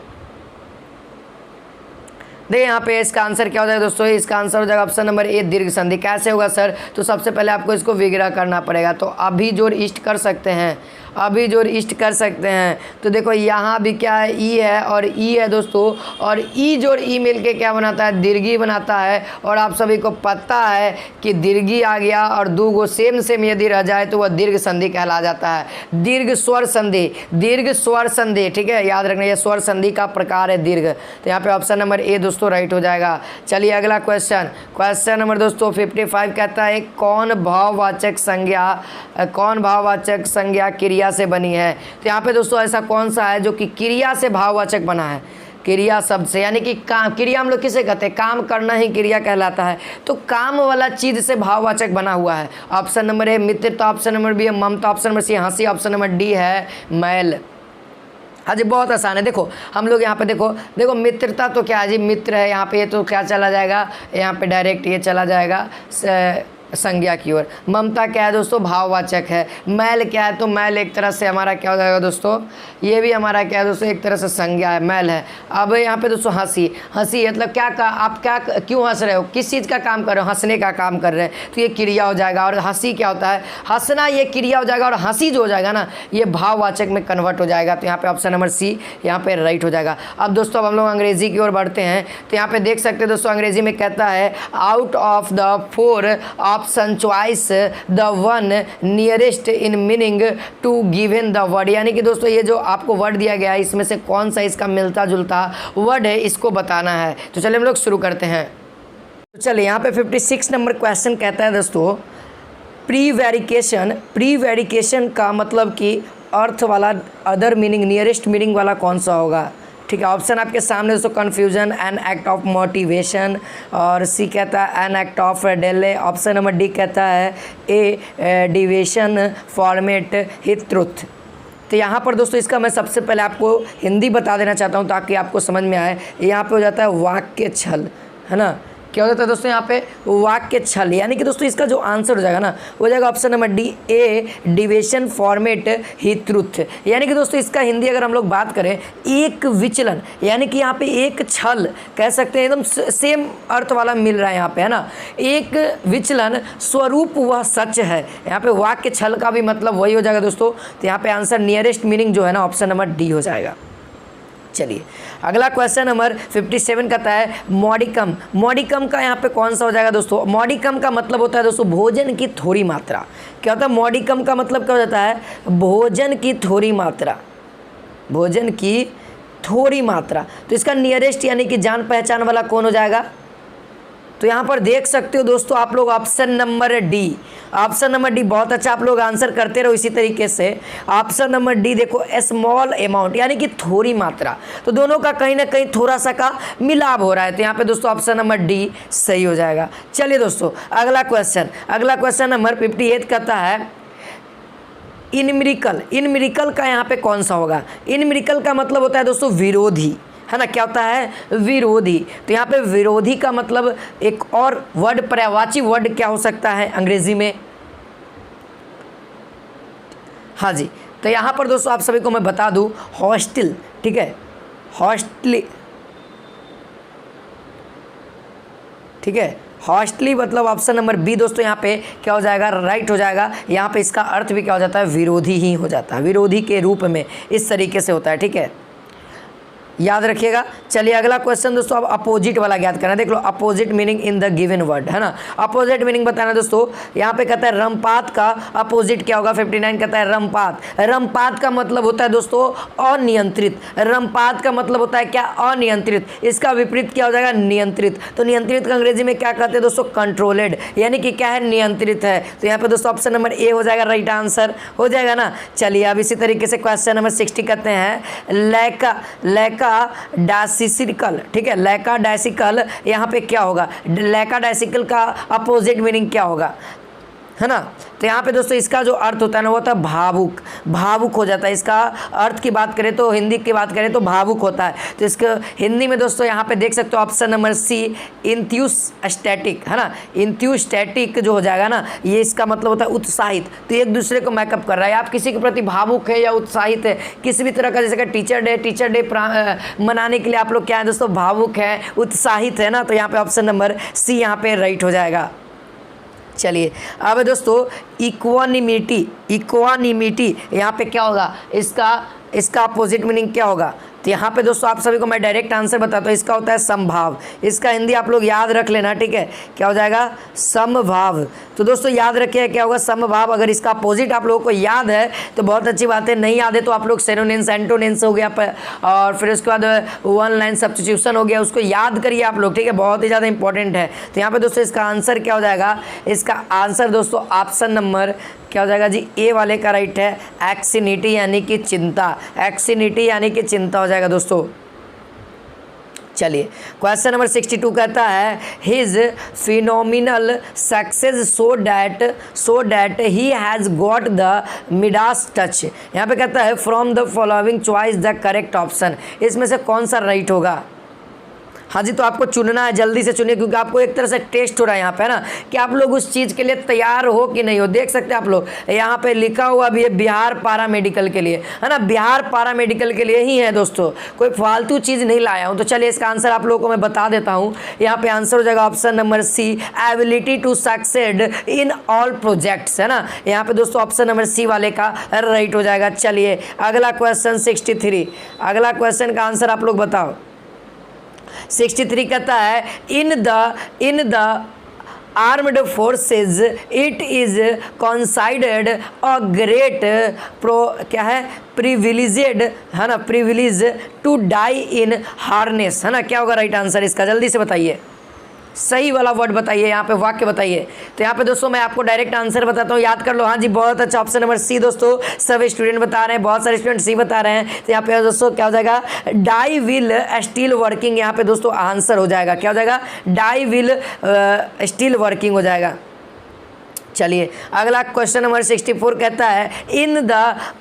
देखिए यहाँ पे इसका आंसर क्या हो जाएगा दोस्तों, इसका आंसर हो जाएगा ऑप्शन नंबर ए दीर्घ संधि। कैसे होगा सर, तो सबसे पहले आपको इसको विग्रह करना पड़ेगा। तो अभी जोड़ इष्ट कर सकते हैं, अभी जोड़ इष्ट कर सकते हैं। तो देखो यहाँ भी क्या है, ई है और ई है दोस्तों, और ई जोड़ ई मिलके क्या बनाता है, दीर्घी बनाता है। और आप सभी को पता है कि दीर्घी आ गया और दो गो सेम सेम यदि रह जाए तो वह दीर्घ संधि कहला जाता है। दीर्घ स्वर संधि, दीर्घ स्वर संधि, ठीक है, याद रखना ये स्वर संधि का प्रकार है दीर्घ। तो यहाँ पे ऑप्शन नंबर ए दोस्तों राइट हो जाएगा। चलिए अगला क्वेश्चन, क्वेश्चन नंबर दोस्तों 55 कहता है कौन भाववाचक संज्ञा, कौन भाववाचक संज्ञा क्रिया से बनी है। तो यहाँ पे दोस्तों ऐसा कौन सा है जो कि क्रिया से भाववाचक बना है, क्रिया शब्द से, यानी कि काम, क्रिया हम लोग किसे कहते हैं, काम करना ही क्रिया कहलाता है। तो काम वाला चीज से भाववाचक बना हुआ है। ऑप्शन नंबर ए मित्रता, ऑप्शन नंबर बी है ममता, ऑप्शन नंबर सी हंसी, ऑप्शन नंबर डी है मैल। हाँ जी बहुत आसान है। देखो हम लोग यहाँ पे देखो मित्रता तो क्या है जी, मित्र है यहाँ पे, ये तो क्या चला जाएगा, यहाँ पे डायरेक्ट ये चला जाएगा संज्ञा की ओर। ममता क्या है दोस्तों, भाववाचक है। मैल क्या है, तो मैल एक तरह से हमारा क्या हो जाएगा दोस्तों, ये भी हमारा क्या है दोस्तों, एक तरह से संज्ञा है, मैल है। अब यहाँ पे दोस्तों हंसी, हंसी मतलब क्या आप क्या क्यों हंस रहे हो, किस चीज़ का काम कर रहे हो, हंसने का काम कर रहे हैं, तो ये क्रिया हो जाएगा। और हंसी क्या होता है, हंसना ये क्रिया हो जाएगा, और हंसी जो हो जाएगा ना ये भाववाचक में कन्वर्ट हो जाएगा। तो यहाँ पे ऑप्शन नंबर सी यहाँ पे राइट हो जाएगा। अब दोस्तों अब हम लोग अंग्रेजी की ओर बढ़ते हैं, तो यहाँ पे देख सकते हैं दोस्तों अंग्रेजी में कहता है out of the 4 option choice the one nearest in meaning to given the word. यानी कि दोस्तों ये जो आपको वर्ड दिया गया है इसमें से कौन सा इसका मिलता जुलता वर्ड है, इसको बताना है। तो चलिए हम लोग शुरू करते हैं। तो चलिए यहाँ पे 56 नंबर क्वेश्चन कहता है दोस्तों प्रीवेरिकेशन। प्रीवेरिकेशन का मतलब कि अर्थ वाला अदर मीनिंग नियरेस्ट मीनिंग वाला कौन सा होगा, ठीक है। ऑप्शन आपके सामने दोस्तों confusion, an act of motivation, और सी कहता है an act of delay. Option number D कहता है a deviation format hit truth. तो यहाँ पर दोस्तों इसका मैं सबसे पहले आपको हिंदी बता देना चाहता हूँ ताकि आपको समझ में आए। यहाँ पे हो जाता है वाक्य छल, है ना, क्या हो जाता है दोस्तों यहाँ पे वाक्य छल। यानी कि दोस्तों इसका जो आंसर हो जाएगा ना हो जाएगा option number D A deviation format he truth. यानी कि दोस्तों इसका हिंदी अगर हम लोग बात करें एक विचलन, यानी कि यहाँ पे एक छल कह सकते हैं, एकदम सेम अर्थ वाला मिल रहा है यहाँ पे, है ना। एक विचलन स्वरूप वह सच है, यहाँ पे वाक्य छल का भी मतलब वही हो जाएगा दोस्तों। तो यहाँ पे आंसर नियरेस्ट मीनिंग जो है ना ऑप्शन नंबर डी हो जाएगा। चलिए अगला क्वेश्चन नंबर 57 कहता है मॉडिकम। मॉडिकम का यहाँ पे कौन सा हो जाएगा दोस्तों, मॉडिकम का मतलब होता है दोस्तों भोजन की थोड़ी मात्रा। क्या होता है मॉडिकम का मतलब क्या हो जाता है, भोजन की थोड़ी मात्रा, भोजन की थोड़ी मात्रा। तो इसका नियरेस्ट यानी कि जान पहचान वाला कौन हो जाएगा, तो यहाँ पर देख सकते हो दोस्तों आप लोग option number D. Option number D बहुत अच्छा, आप लोग आंसर करते रहो इसी तरीके से। ऑप्शन नंबर डी देखो स्मॉल अमाउंट यानी कि थोड़ी मात्रा, तो दोनों का कहीं ना कहीं थोड़ा सा का मिलाप हो रहा है। तो यहाँ पे दोस्तों ऑप्शन नंबर डी सही हो जाएगा। चलिए दोस्तों अगला क्वेश्चन नंबर 58 कहता है इनमिरिकल। इनमिरिकल का यहाँ पे कौन सा होगा, इनमिरिकल का मतलब होता है दोस्तों विरोधी, है ना। क्या होता है विरोधी। तो यहाँ पे विरोधी का मतलब एक और वर्ड पर्यायवाची वर्ड क्या हो सकता है अंग्रेजी में, हाँ जी। तो यहाँ पर दोस्तों आप सभी को मैं बता दूँ हॉस्टिल, ठीक है, हॉस्टली, ठीक है, हॉस्टली मतलब ऑप्शन नंबर बी दोस्तों यहाँ पे क्या हो जाएगा, राइट हो जाएगा। यहाँ पे इसका अर्थ भी क्या हो जाता है, विरोधी ही हो जाता है, विरोधी के रूप में इस तरीके से होता है, ठीक है, याद रखिएगा। चलिए अगला क्वेश्चन दोस्तों अब अपोजिट वाला ज्ञात करना। देख लो opposite meaning in the given word, है ना। अपोजिट मीनिंग बताना दोस्तों। यहाँ पे कहता है रमपात का अपोजिट क्या होगा, 59 कहता है रमपात। रमपात का मतलब होता है दोस्तों अनियंत्रित। रमपात का मतलब होता है क्या, अनियंत्रित। इसका विपरीत क्या हो जाएगा, नियंत्रित। तो नियंत्रित का अंग्रेजी में क्या कहते हैं दोस्तों, कंट्रोलेड, यानी कि क्या है, नियंत्रित है। तो यहाँ पे दोस्तों ऑप्शन नंबर ए हो जाएगा, राइट आंसर हो जाएगा ना। चलिए अब इसी तरीके से क्वेश्चन नंबर 60 कहते हैं लैका डायसिकल, ठीक है, लैका डायसिकल। यहाँ पे क्या होगा, लैका डायसिकल का अपोजिट मीनिंग क्या होगा, है ना। तो यहाँ पे दोस्तों इसका जो अर्थ होता है ना वो होता है भावुक, भावुक हो जाता है। इसका अर्थ की बात करें तो हिंदी की बात करें तो भावुक होता है। तो इसका हिंदी में दोस्तों यहाँ पे देख सकते हो ऑप्शन नंबर सी इंथ्यूस्टैटिक, है ना। इंथ्यूस्टैटिक जो हो जाएगा ना ये इसका मतलब होता है उत्साहित। तो एक दूसरे को मैकअप कर रहा है, आप किसी के प्रति भावुक है या उत्साहित है किसी भी तरह का, जैसे कि टीचर डे मनाने के लिए आप लोग क्या है दोस्तों, भावुक है, उत्साहित है ना। तो यहाँ पे ऑप्शन नंबर सी यहाँ पे राइट हो जाएगा। चलिए अब दोस्तों इक्वानिमिटी यहाँ पे क्या होगा, इसका अपोजिट मीनिंग क्या होगा। तो यहाँ पे दोस्तों आप सभी को मैं डायरेक्ट आंसर बताता हूँ, इसका होता है समभाव। इसका हिंदी आप लोग याद रख लेना, ठीक है, क्या हो जाएगा, समभाव। तो दोस्तों याद रखिए क्या होगा, समभाव। अगर इसका अपोजिट आप लोगों को याद है तो बहुत अच्छी बात है, नहीं याद है तो आप लोग सिनोनिम्स एंटोनिम्स हो गया और फिर उसके बाद वन लाइन सब्स्टिट्यूशन हो गया, उसको याद करिए आप लोग, ठीक है, बहुत ही ज़्यादा इंपॉर्टेंट है। तो यहाँ पे दोस्तों इसका आंसर क्या हो जाएगा, इसका आंसर दोस्तों ऑप्शन नंबर क्या हो जाएगा जी, ए वाले का राइट है, एक्सिनिटी यानी कि चिंता, एक्सिनिटी यानी कि चिंता हो जाएगा दोस्तों। चलिए क्वेश्चन नंबर 62 कहता है his phenomenal success so that he has got the Midas touch. यहाँ पे कहता है from the following choice the correct option. इसमें से कौन सा राइट होगा, हाँ जी, तो आपको चुनना है, जल्दी से चुनिए, क्योंकि आपको एक तरह से टेस्ट हो रहा है यहाँ पे, है ना, कि आप लोग उस चीज़ के लिए तैयार हो कि नहीं हो। देख सकते हैं आप लोग यहाँ पे लिखा हुआ भी है बिहार पारा मेडिकल के लिए, है ना, बिहार पारा मेडिकल के लिए ही है दोस्तों, कोई फालतू चीज़ नहीं लाया हूँ। तो चलिए इसका आंसर आप लोगों को मैं बता देता हूँ। यहाँ पे आंसर हो जाएगा option number C, ability to succeed in all projects, है ना। यहाँ पे दोस्तों ऑप्शन नंबर सी वाले का राइट हो जाएगा। चलिए अगला क्वेश्चन 63, अगला क्वेश्चन का आंसर आप लोग बताओ। 63 कहता है in the armed forces it is considered a great क्या है प्रिविलेजेड, है ना, privilege to die in harness, है ना। क्या होगा राइट आंसर इसका, जल्दी से बताइए, सही वाला वर्ड बताइए, यहाँ पे वाक्य बताइए। तो यहाँ पे दोस्तों मैं आपको डायरेक्ट आंसर बताता हूँ, याद कर लो। हाँ जी, बहुत अच्छा, ऑप्शन नंबर सी दोस्तों सब स्टूडेंट बता रहे हैं, बहुत सारे स्टूडेंट सी बता रहे हैं। तो यहाँ पे दोस्तों क्या हो जाएगा, डाई विल स्टिल वर्किंग, यहाँ पे दोस्तों आंसर हो जाएगा, क्या हो जाएगा, डाई विल स्टिल वर्किंग हो जाएगा। चलिए अगला क्वेश्चन नंबर 64 कहता है in the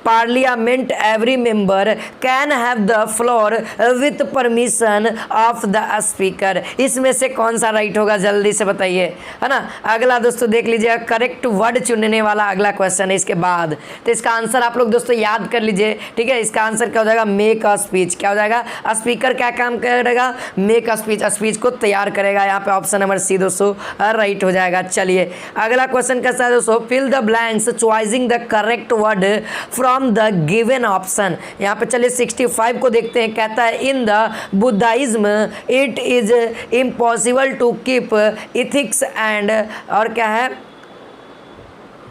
parliament every member can have the floor with permission of the speaker. इसमें से कौन सा राइट होगा, जल्दी से बताइए, है ना। अगला दोस्तों देख लीजिए, करेक्ट वर्ड चुनने वाला अगला क्वेश्चन है इसके बाद। तो इसका आंसर आप लोग दोस्तों याद कर लीजिए, ठीक है। इसका आंसर क्या हो जाएगा, मेक अ स्पीच। क्या हो जाएगा, स्पीकर क्या काम करेगा, मेक अ स्पीच, स्पीच को तैयार करेगा। यहाँ पे ऑप्शन नंबर सी दोस्तों राइट हो जाएगा। चलिए अगला क्वेश्चन कैसा है दोस्तों, fill the blanks choicing the correct word from the given option. यहाँ पे चलिए 65 को देखते हैं, कहता है in the Buddhism it is impossible to keep ethics and, और क्या है,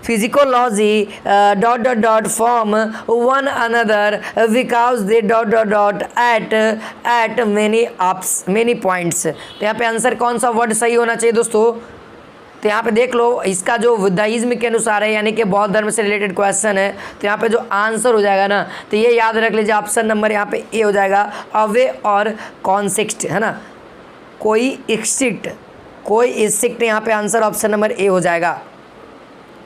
physiology dot dot dot form one another because they dot dot dot at many points. तो यहाँ पे आंसर कौन सा वर्ड सही होना चाहिए दोस्तों, तो यहाँ पे देख लो, इसका जो बुद्धाइज्म के अनुसार है, यानी कि बौद्ध धर्म से रिलेटेड क्वेश्चन है। तो यहाँ पे जो आंसर हो जाएगा ना, तो ये याद रख लीजिए, ऑप्शन नंबर यहाँ पे ए हो जाएगा, अवे और कॉन्सिक्ट, है ना, कोई इस्टिक्ट, यहाँ पे आंसर ऑप्शन नंबर ए हो जाएगा,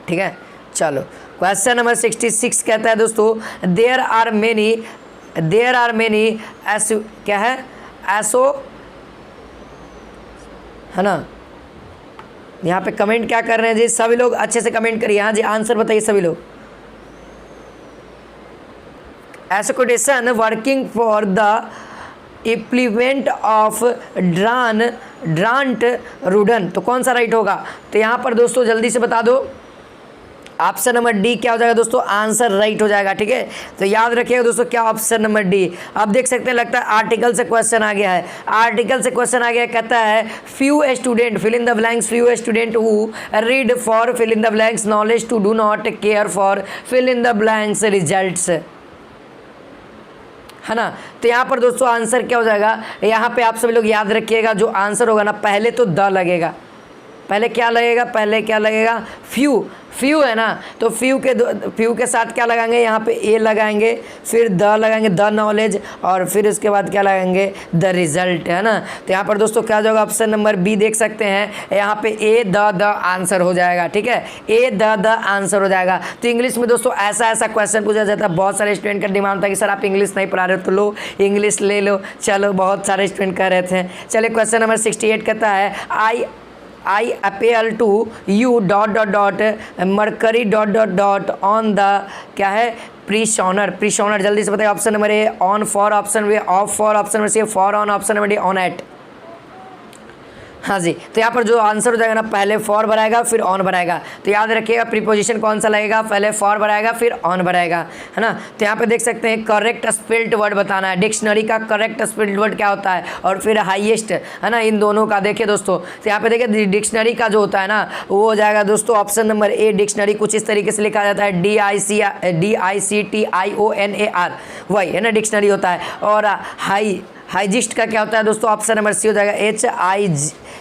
ठीक है। चलो क्वेश्चन नंबर 66 कहता है दोस्तों देयर आर मेनी ऐसो, क्या है, ऐसो, है ना। यहाँ पे कमेंट क्या कर रहे हैं जी, सभी लोग अच्छे से कमेंट करिए। हाँ जी, आंसर बताइए सभी लोग। एसोकोडेशन working for the implement of ड्रांट रूडन, तो कौन सा राइट होगा। तो यहाँ पर दोस्तों जल्दी से बता दो, ऑप्शन नंबर डी क्या हो जाएगा दोस्तों, आंसर राइट हो जाएगा, ठीक है। तो याद रखिएगा दोस्तों, क्या ऑप्शन नंबर डी। अब देख सकते हैं, लगता है आर्टिकल से क्वेश्चन आ गया है, आर्टिकल से क्वेश्चन आ गया, कहता है few student fill in the blanks, few student who read for fill in the blanks knowledge to do not care for fill in the blanks results, है ना। तो यहाँ पर दोस्तों आंसर क्या हो जाएगा, यहाँ पे आप सभी लोग याद रखिएगा, जो आंसर होगा ना, पहले तो द लगेगा, पहले क्या लगेगा, फ्यू है ना। तो फ्यू के साथ क्या लगाएंगे, यहाँ पे ए लगाएंगे, फिर द लगाएंगे, द नॉलेज, और फिर उसके बाद क्या लगाएंगे, द रिजल्ट, है ना। तो यहाँ पर दोस्तों क्या हो जाएगा, ऑप्शन नंबर बी देख सकते हैं, यहाँ पे ए द आंसर हो जाएगा, ठीक है, ए द आंसर हो जाएगा। तो इंग्लिश में दोस्तों ऐसा क्वेश्चन पूछा जाता है, बहुत सारे स्टूडेंट का डिमांड था कि सर आप इंग्लिश नहीं पढ़ा रहे हो, तो लो इंग्लिश ले लो। चलो बहुत सारे स्टूडेंट कह रहे थे। चलिए क्वेश्चन नंबर 68 कहता है I appeal to you dot dot dot mercury dot dot dot on the, क्या है, प्रीशॉनर, जल्दी से बताइए। Option number A on four, option B of four, option number C four on, option number D on eight. हाँ जी, तो यहाँ पर जो आंसर हो जाएगा ना, पहले फॉर बनाएगा फिर ऑन बनाएगा। तो याद रखिएगा प्रीपोजिशन कौन सा लगेगा, पहले फॉर बनाएगा फिर ऑन बनाएगा, है ना। तो यहाँ पे देख सकते हैं करेक्ट स्पेल्ड वर्ड बताना है, डिक्शनरी का करेक्ट स्पेल्ड वर्ड क्या होता है, और फिर हाईएस्ट, है ना, इन दोनों का देखिए दोस्तों। तो यहाँ पे देखिए डिक्शनरी का जो होता है ना, वो हो जाएगा दोस्तों ऑप्शन नंबर ए। डिक्शनरी कुछ इस तरीके से लिखा जाता है, DICTIONAR, वही है ना, डिक्शनरी होता है। और हाइजिस्ट का क्या होता है दोस्तों, ऑप्शन नंबर सी हो जाएगा,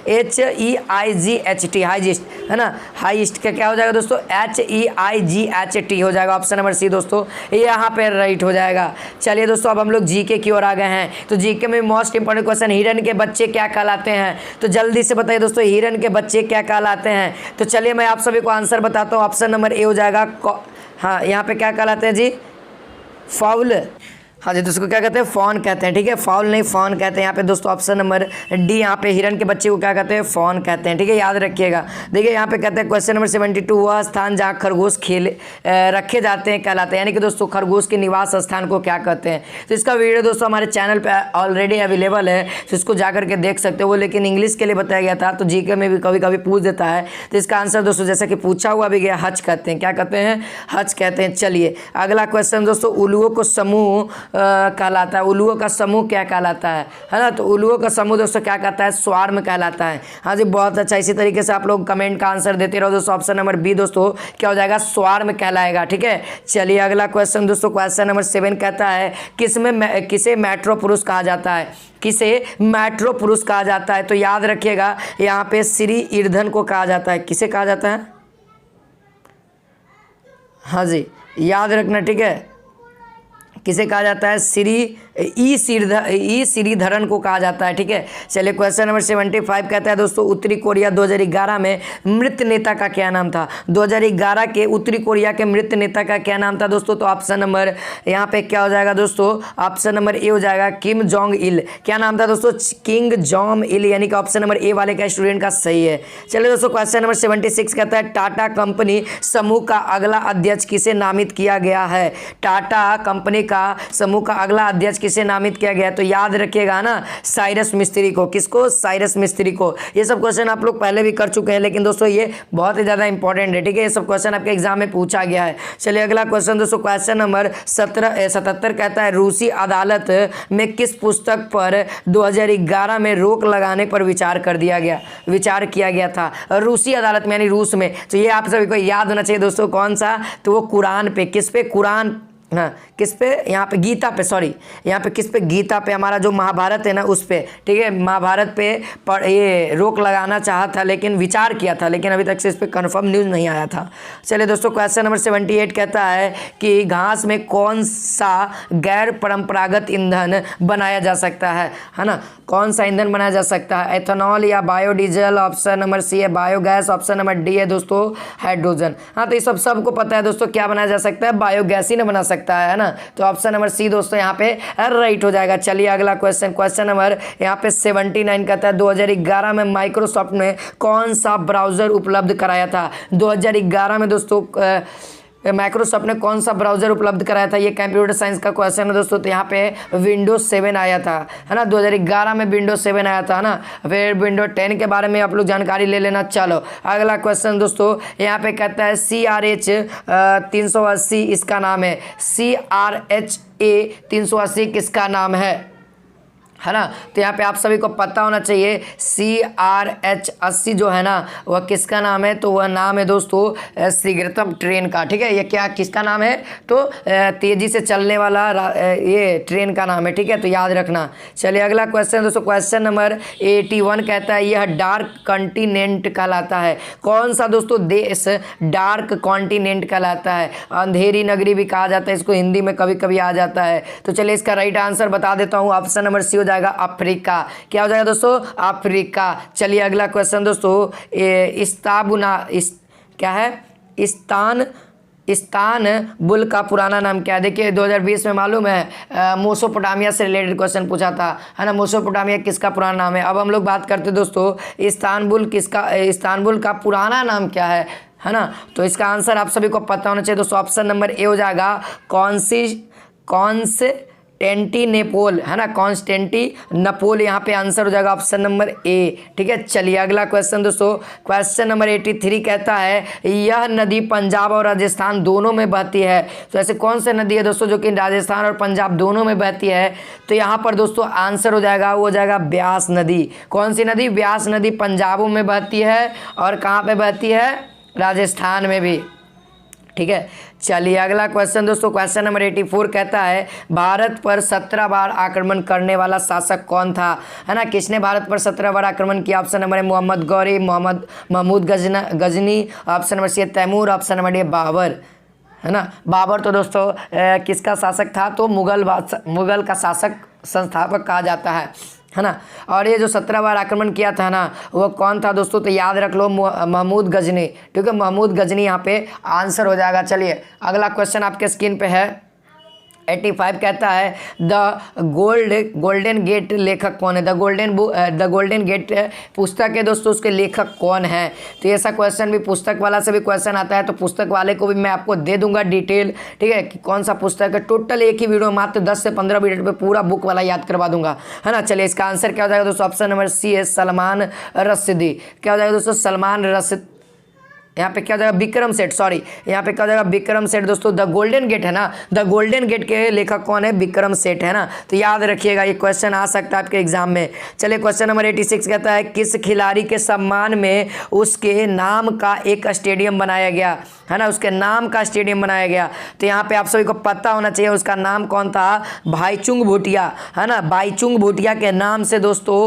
HEIGHT, हाइजिस्ट, है ना। हाइस्ट का क्या हो जाएगा दोस्तों, HEIGHT हो जाएगा, ऑप्शन नंबर सी दोस्तों यहाँ पे राइट हो जाएगा। चलिए दोस्तों अब हम लोग जीके की ओर आ गए हैं। तो जीके में मोस्ट इंपॉर्टेंट क्वेश्चन, हिरन के बच्चे क्या कहलाते हैं। तो जल्दी से बताइए दोस्तों, हिरन के बच्चे क्या कहलाते हैं। तो चलिए मैं आप सभी को आंसर बताता हूँ, ऑप्शन नंबर ए हो जाएगा, हाँ यहाँ पे क्या कहलाते हैं जी, फाउल। हाँ जी दोस्तों, क्या कहते हैं, फॉन कहते हैं, ठीक है, फाउल नहीं फॉन कहते हैं। यहाँ पे दोस्तों ऑप्शन नंबर डी, यहाँ पे हिरन के बच्चे को क्या कहते हैं, फॉन कहते हैं, ठीक है, याद रखिएगा। देखिए यहाँ पे कहते हैं क्वेश्चन नंबर 72, वह स्थान जहाँ खरगोश रखे जाते हैं कहलाते हैं, यानी कि दोस्तों खरगोश के निवास स्थान को क्या कहते हैं। तो इसका वीडियो दोस्तों हमारे चैनल पर ऑलरेडी अवेलेबल है, तो इसको जा करके देख सकते हो। वो लेकिन इंग्लिश के लिए बताया गया था, तो जीके में भी कभी कभी पूछ देता है। तो इसका आंसर दोस्तों जैसा कि पूछा हुआ भी गया, हज कहते हैं। क्या कहते हैं, हज कहते हैं। चलिए अगला क्वेश्चन दोस्तों, उल्लुओं को समूह कहलाता है। उल्लुओं का समूह क्या कहलाता है ना। तो उल्लुओं का समूह दोस्तों क्या कहता है, स्वार्म कहलाता है। हाँ जी, बहुत अच्छा। इसी तरीके से आप लोग कमेंट का आंसर देते रहो दोस्तों। ऑप्शन नंबर बी दोस्तों क्या हो जाएगा, स्वार्म कहलाएगा, ठीक है। चलिए अगला क्वेश्चन दोस्तों, क्वेश्चन नंबर 7 कहता है किसे मेट्रो पुरुष कहा जाता है, किसे मेट्रो पुरुष कहा जाता है। तो याद रखिएगा यहाँ पे श्री ईर्धन को कहा जाता है। किसे कहा जाता है, हाँ जी याद रखना, ठीक है, किसे कहा जाता है, ई श्रीधरन को कहा जाता है, ठीक है। चलिए क्वेश्चन नंबर 75 कहता है दोस्तों, उत्तरी कोरिया 2011 में मृत नेता का क्या नाम था। 2011 के उत्तरी कोरिया के मृत नेता का क्या नाम था दोस्तों। तो ऑप्शन नंबर यहाँ पे क्या हो जाएगा दोस्तों, ऑप्शन नंबर ए हो जाएगा, किम जोंग इल। क्या नाम था दोस्तों, किंग जोंग इल, यानी कि ऑप्शन नंबर ए वाले का स्टूडेंट का सही है। चलिए दोस्तों क्वेश्चन नंबर 76 कहता है, टाटा कंपनी समूह का अगला अध्यक्ष किसे नामित किया गया है। टाटा कंपनी का समूह का अगला अध्यक्ष किसे नामित किया गया है। तो याद रखिएगा ना, साइरस मिस्त्री को। किसको, साइरस मिस्त्री को। ये सब क्वेश्चन आप लोग पहले भी कर चुके हैं, लेकिन दोस्तों ये बहुत ही ज़्यादा इंपॉर्टेंट है, ठीक है। ये सब क्वेश्चन आपके एग्जाम में पूछा गया है। चलिए अगला क्वेश्चन दोस्तों, क्वेश्चन नंबर 77 कहता है, रूसी अदालत में किस पुस्तक पर 2011 में रोक लगाने पर विचार किया गया था। रूसी अदालत में यानी रूस में। तो ये आप सभी को याद होना चाहिए दोस्तों, कौन सा, तो वो कुरान पे। किस पे, कुरान, हाँ किस पे, यहाँ पे गीता पे, सॉरी यहाँ पे किस पे, गीता पे, हमारा जो महाभारत है ना उस पे, ठीक है। महाभारत पे ये रोक लगाना चाहा था, लेकिन विचार किया था, लेकिन अभी तक से इस पे कंफर्म न्यूज़ नहीं आया था। चलिए दोस्तों क्वेश्चन नंबर 78 कहता है कि घास में कौन सा गैर परंपरागत ईंधन बनाया जा सकता है ना। कौन सा ईंधन बनाया जा सकता है, एथेनॉल या बायोडीजल। ऑप्शन नंबर सी है बायोगैस, ऑप्शन नंबर डी है दोस्तों हाइड्रोजन। हाँ तो ये सबको पता है दोस्तों, क्या बनाया जा सकता है, बायोगैस ही ना बना सकता है ना। तो ऑप्शन नंबर सी दोस्तों यहाँ पे राइट हो जाएगा। चलिए अगला क्वेश्चन नंबर यहाँ पे 79 कहता है, 2011 में माइक्रोसॉफ्ट ने कौन सा ब्राउजर उपलब्ध कराया था। 2011 में दोस्तों माइक्रोसॉफ्ट ने कौन सा ब्राउजर उपलब्ध कराया था। ये कंप्यूटर साइंस का क्वेश्चन है दोस्तों। तो यहाँ पे विंडोज 7 आया था, है ना। 2011 में विंडोज 7 आया था ना। फिर विंडोज 10 के बारे में आप लोग जानकारी ले लेना। चलो अगला क्वेश्चन दोस्तों यहाँ पे कहता है, CRH 380 इसका नाम है। CRHA 380 किसका नाम है ना। तो यहाँ पे आप सभी को पता होना चाहिए, CRH 80 जो है ना वह किसका नाम है। तो वह नाम है दोस्तों शीघ्रतम ट्रेन का, ठीक है। ये क्या किसका नाम है, तो तेज़ी से चलने वाला ये ट्रेन का नाम है, ठीक है, तो याद रखना। चलिए अगला क्वेश्चन दोस्तों, क्वेश्चन नंबर 81 कहता है, यह डार्क कॉन्टिनेंट कहलाता है। कौन सा दोस्तों देश डार्क कॉन्टिनेंट कहलाता है। अंधेरी नगरी भी कहा जाता है इसको, हिंदी में कभी कभी आ जाता है। तो चलिए इसका राइट आंसर बता देता हूँ, ऑप्शन नंबर सी जाएगा अफ्रीका। क्या हो जाएगा दोस्तों, अफ्रीका। चलिए अगला क्वेश्चन दोस्तों, क्या है, इस्तानबुल का पुराना नाम क्या है। देखिए 2020 में मालूम है मेसोपोटामिया से रिलेटेड क्वेश्चन पूछा था, है ना। मेसोपोटामिया किसका पुराना नाम है। अब हम लोग बात करते दोस्तों, इस्तानबुल का पुराना नाम क्या है ना। तो इसका आंसर आप सभी को पता होना चाहिए दोस्तों। ऑप्शन नंबर ए हो जाएगा कॉन्स्टेंटिनोपल, है ना। कॉन्स्टेंटिनोपल यहाँ पे आंसर हो जाएगा ऑप्शन नंबर ए, ठीक है। चलिए अगला क्वेश्चन दोस्तों, क्वेश्चन नंबर 83 कहता है, यह नदी पंजाब और राजस्थान दोनों में बहती है। तो ऐसे कौन सी नदी है दोस्तों जो कि राजस्थान और पंजाब दोनों में बहती है। तो यहाँ पर दोस्तों आंसर हो जाएगा, वो हो जाएगा ब्यास नदी। कौन सी नदी, ब्यास नदी पंजाबों में बहती है और कहाँ पे बहती है, राजस्थान में भी, ठीक है। चलिए अगला क्वेश्चन दोस्तों, क्वेश्चन नंबर 84 कहता है, भारत पर 17 बार आक्रमण करने वाला शासक कौन था, है ना। किसने भारत पर 17 बार आक्रमण किया। ऑप्शन नंबर है Mohammad Ghori, Mahmud Ghazni, option number C है Timur, option number D Babar, है ना। बाबर तो दोस्तों किसका शासक था, तो मुगल का शासक संस्थापक कहा जाता है ना। और ये जो 17 बार आक्रमण किया था ना वो कौन था दोस्तों, तो याद रख लो महमूद गजनी, ठीक है। महमूद गजनी यहाँ पे आंसर हो जाएगा। चलिए अगला क्वेश्चन आपके स्क्रीन पे है, 85 कहता है गोल्डन गेट लेखक कौन है। द गोल्डन गेट पुस्तक है दोस्तों, उसके लेखक कौन है। तो ऐसा क्वेश्चन भी पुस्तक वाला से भी क्वेश्चन आता है, तो पुस्तक वाले को भी मैं आपको दे दूंगा डिटेल, ठीक है, कि कौन सा पुस्तक है। टोटल एक ही वीडियो मात्र 10 से 15 मिनट में पूरा बुक वाला याद करवा दूंगा, है ना। चलिए इसका आंसर क्या हो जाएगा दोस्तों, ऑप्शन नंबर सी है सलमान रश्दी। क्या हो जाएगा दोस्तों, सलमान रश्दी। यहाँ पे क्या हो जाएगा, विक्रम सेठ, सॉरी यहाँ पे क्या हो जाएगा, विक्रम सेठ। दोस्तों द गोल्डन गेट है ना, द गोल्डन गेट के लेखक कौन है, विक्रम सेठ, है ना। तो याद रखिएगा, ये क्वेश्चन आ सकता है आपके एग्जाम में। चलिए क्वेश्चन नंबर 86 कहता है किस खिलाड़ी के सम्मान में उसके नाम का एक स्टेडियम बनाया गया, है ना, उसके नाम का स्टेडियम बनाया गया। तो यहाँ पे आप सभी को पता होना चाहिए उसका नाम कौन था, भाईचुंग भूटिया, है ना। भाईचुंग भूटिया के नाम से दोस्तों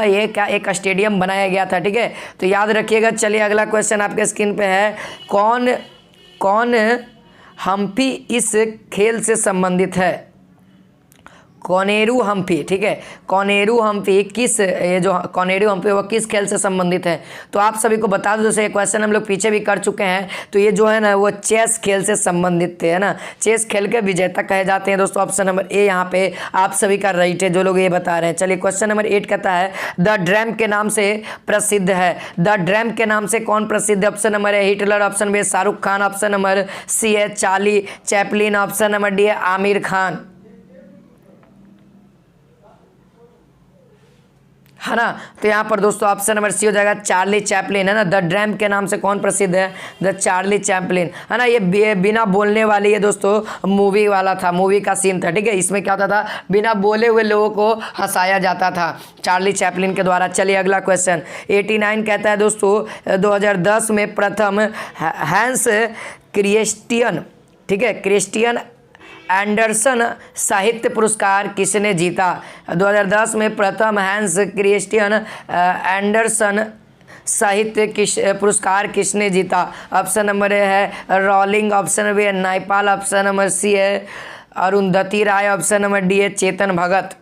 ये क्या एक स्टेडियम बनाया गया था, ठीक है, तो याद रखिएगा। चलिए अगला क्वेश्चन आपके स्क्रीन पे है, कौन हम्पी इस खेल से संबंधित है। कोनेरू हम्पी, ठीक है, कोनेरू हम्पी किस, ये जो कोनेरू हम्पी वो किस खेल से संबंधित है। तो आप सभी को बता दो, जैसे ये क्वेश्चन हम लोग पीछे भी कर चुके हैं, तो ये जो है ना वो चेस खेल से संबंधित थे, है ना। चेस खेल के विजेता कहे जाते हैं दोस्तों। ऑप्शन नंबर ए यहाँ पे आप सभी का राइट है, जो लोग ये बता रहे हैं। चलिए क्वेश्चन नंबर 8 कहता है द ड्रम के नाम से प्रसिद्ध है। द ड्रम के नाम से कौन प्रसिद्ध है। Option number A Hitler, option B Shahrukh Khan, option number C है Charlie Chaplin, option number D है आमिर खान, है ना। तो यहाँ पर दोस्तों ऑप्शन नंबर सी हो जाएगा चार्ली चैपलिन, है ना। द ड्रम के नाम से कौन प्रसिद्ध है, द चार्ली चैपलिन, है ना। ये बिना बोलने वाली ये दोस्तों मूवी वाला था, मूवी का सीन था, ठीक है। इसमें क्या होता था, बिना बोले हुए लोगों को हंसाया जाता था चार्ली चैपलिन के द्वारा। चलिए अगला क्वेश्चन 89 कहता है दोस्तों 2010 में प्रथम हैंस क्रिस्टियन, ठीक है, क्रिस्टियन एंडरसन साहित्य पुरस्कार किसने जीता। 2010 में प्रथम हैंस क्रिस्टियन एंडरसन साहित्य पुरस्कार किसने जीता। ऑप्शन नंबर ए है रॉलिंग, ऑप्शन बी है नायपाल, ऑप्शन नंबर सी है अरुंधति राय, ऑप्शन नंबर डी है चेतन भगत।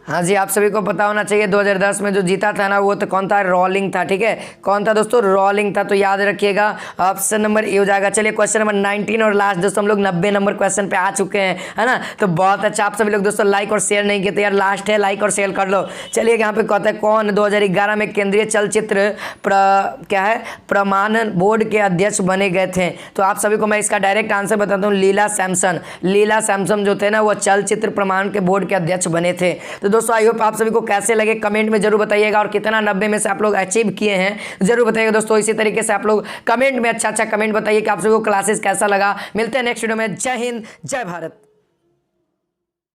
हाँ जी, आप सभी को पता होना चाहिए 2010 में जो जीता था ना वो तो कौन था, रॉलिंग था, ठीक है। कौन था दोस्तों, रॉलिंग था। तो याद रखिएगा ऑप्शन नंबर ए हो जाएगा। चलिए क्वेश्चन नंबर 19 और लास्ट दोस्तों, हम लोग 90 नंबर क्वेश्चन पे आ चुके हैं, है ना। तो बहुत अच्छा, आप सभी लोग दोस्तों लाइक और शेयर नहीं किए तो यार लास्ट है, लाइक और शेयर कर लो। चलिए यहाँ पे कहता है कौन 2011 में केंद्रीय चलचित्र क्या है प्रमाणन बोर्ड के अध्यक्ष बने गए थे। तो आप सभी को मैं इसका डायरेक्ट आंसर बताता हूँ, लीला सैमसन। लीला सैमसन जो थे ना वो चलचित्र प्रमाणन के बोर्ड के अध्यक्ष बने थे। तो दोस्तों आई होप आप सभी को कैसे लगे कमेंट में जरूर बताइएगा, और कितना 90 में से आप लोग अचीव किए हैं जरूर बताइएगा दोस्तों। इसी तरीके से आप लोग कमेंट में अच्छा कमेंट बताइए कि आप सभी को क्लासेस कैसा लगा। मिलते हैं नेक्स्ट वीडियो में। जय हिंद, जय भारत।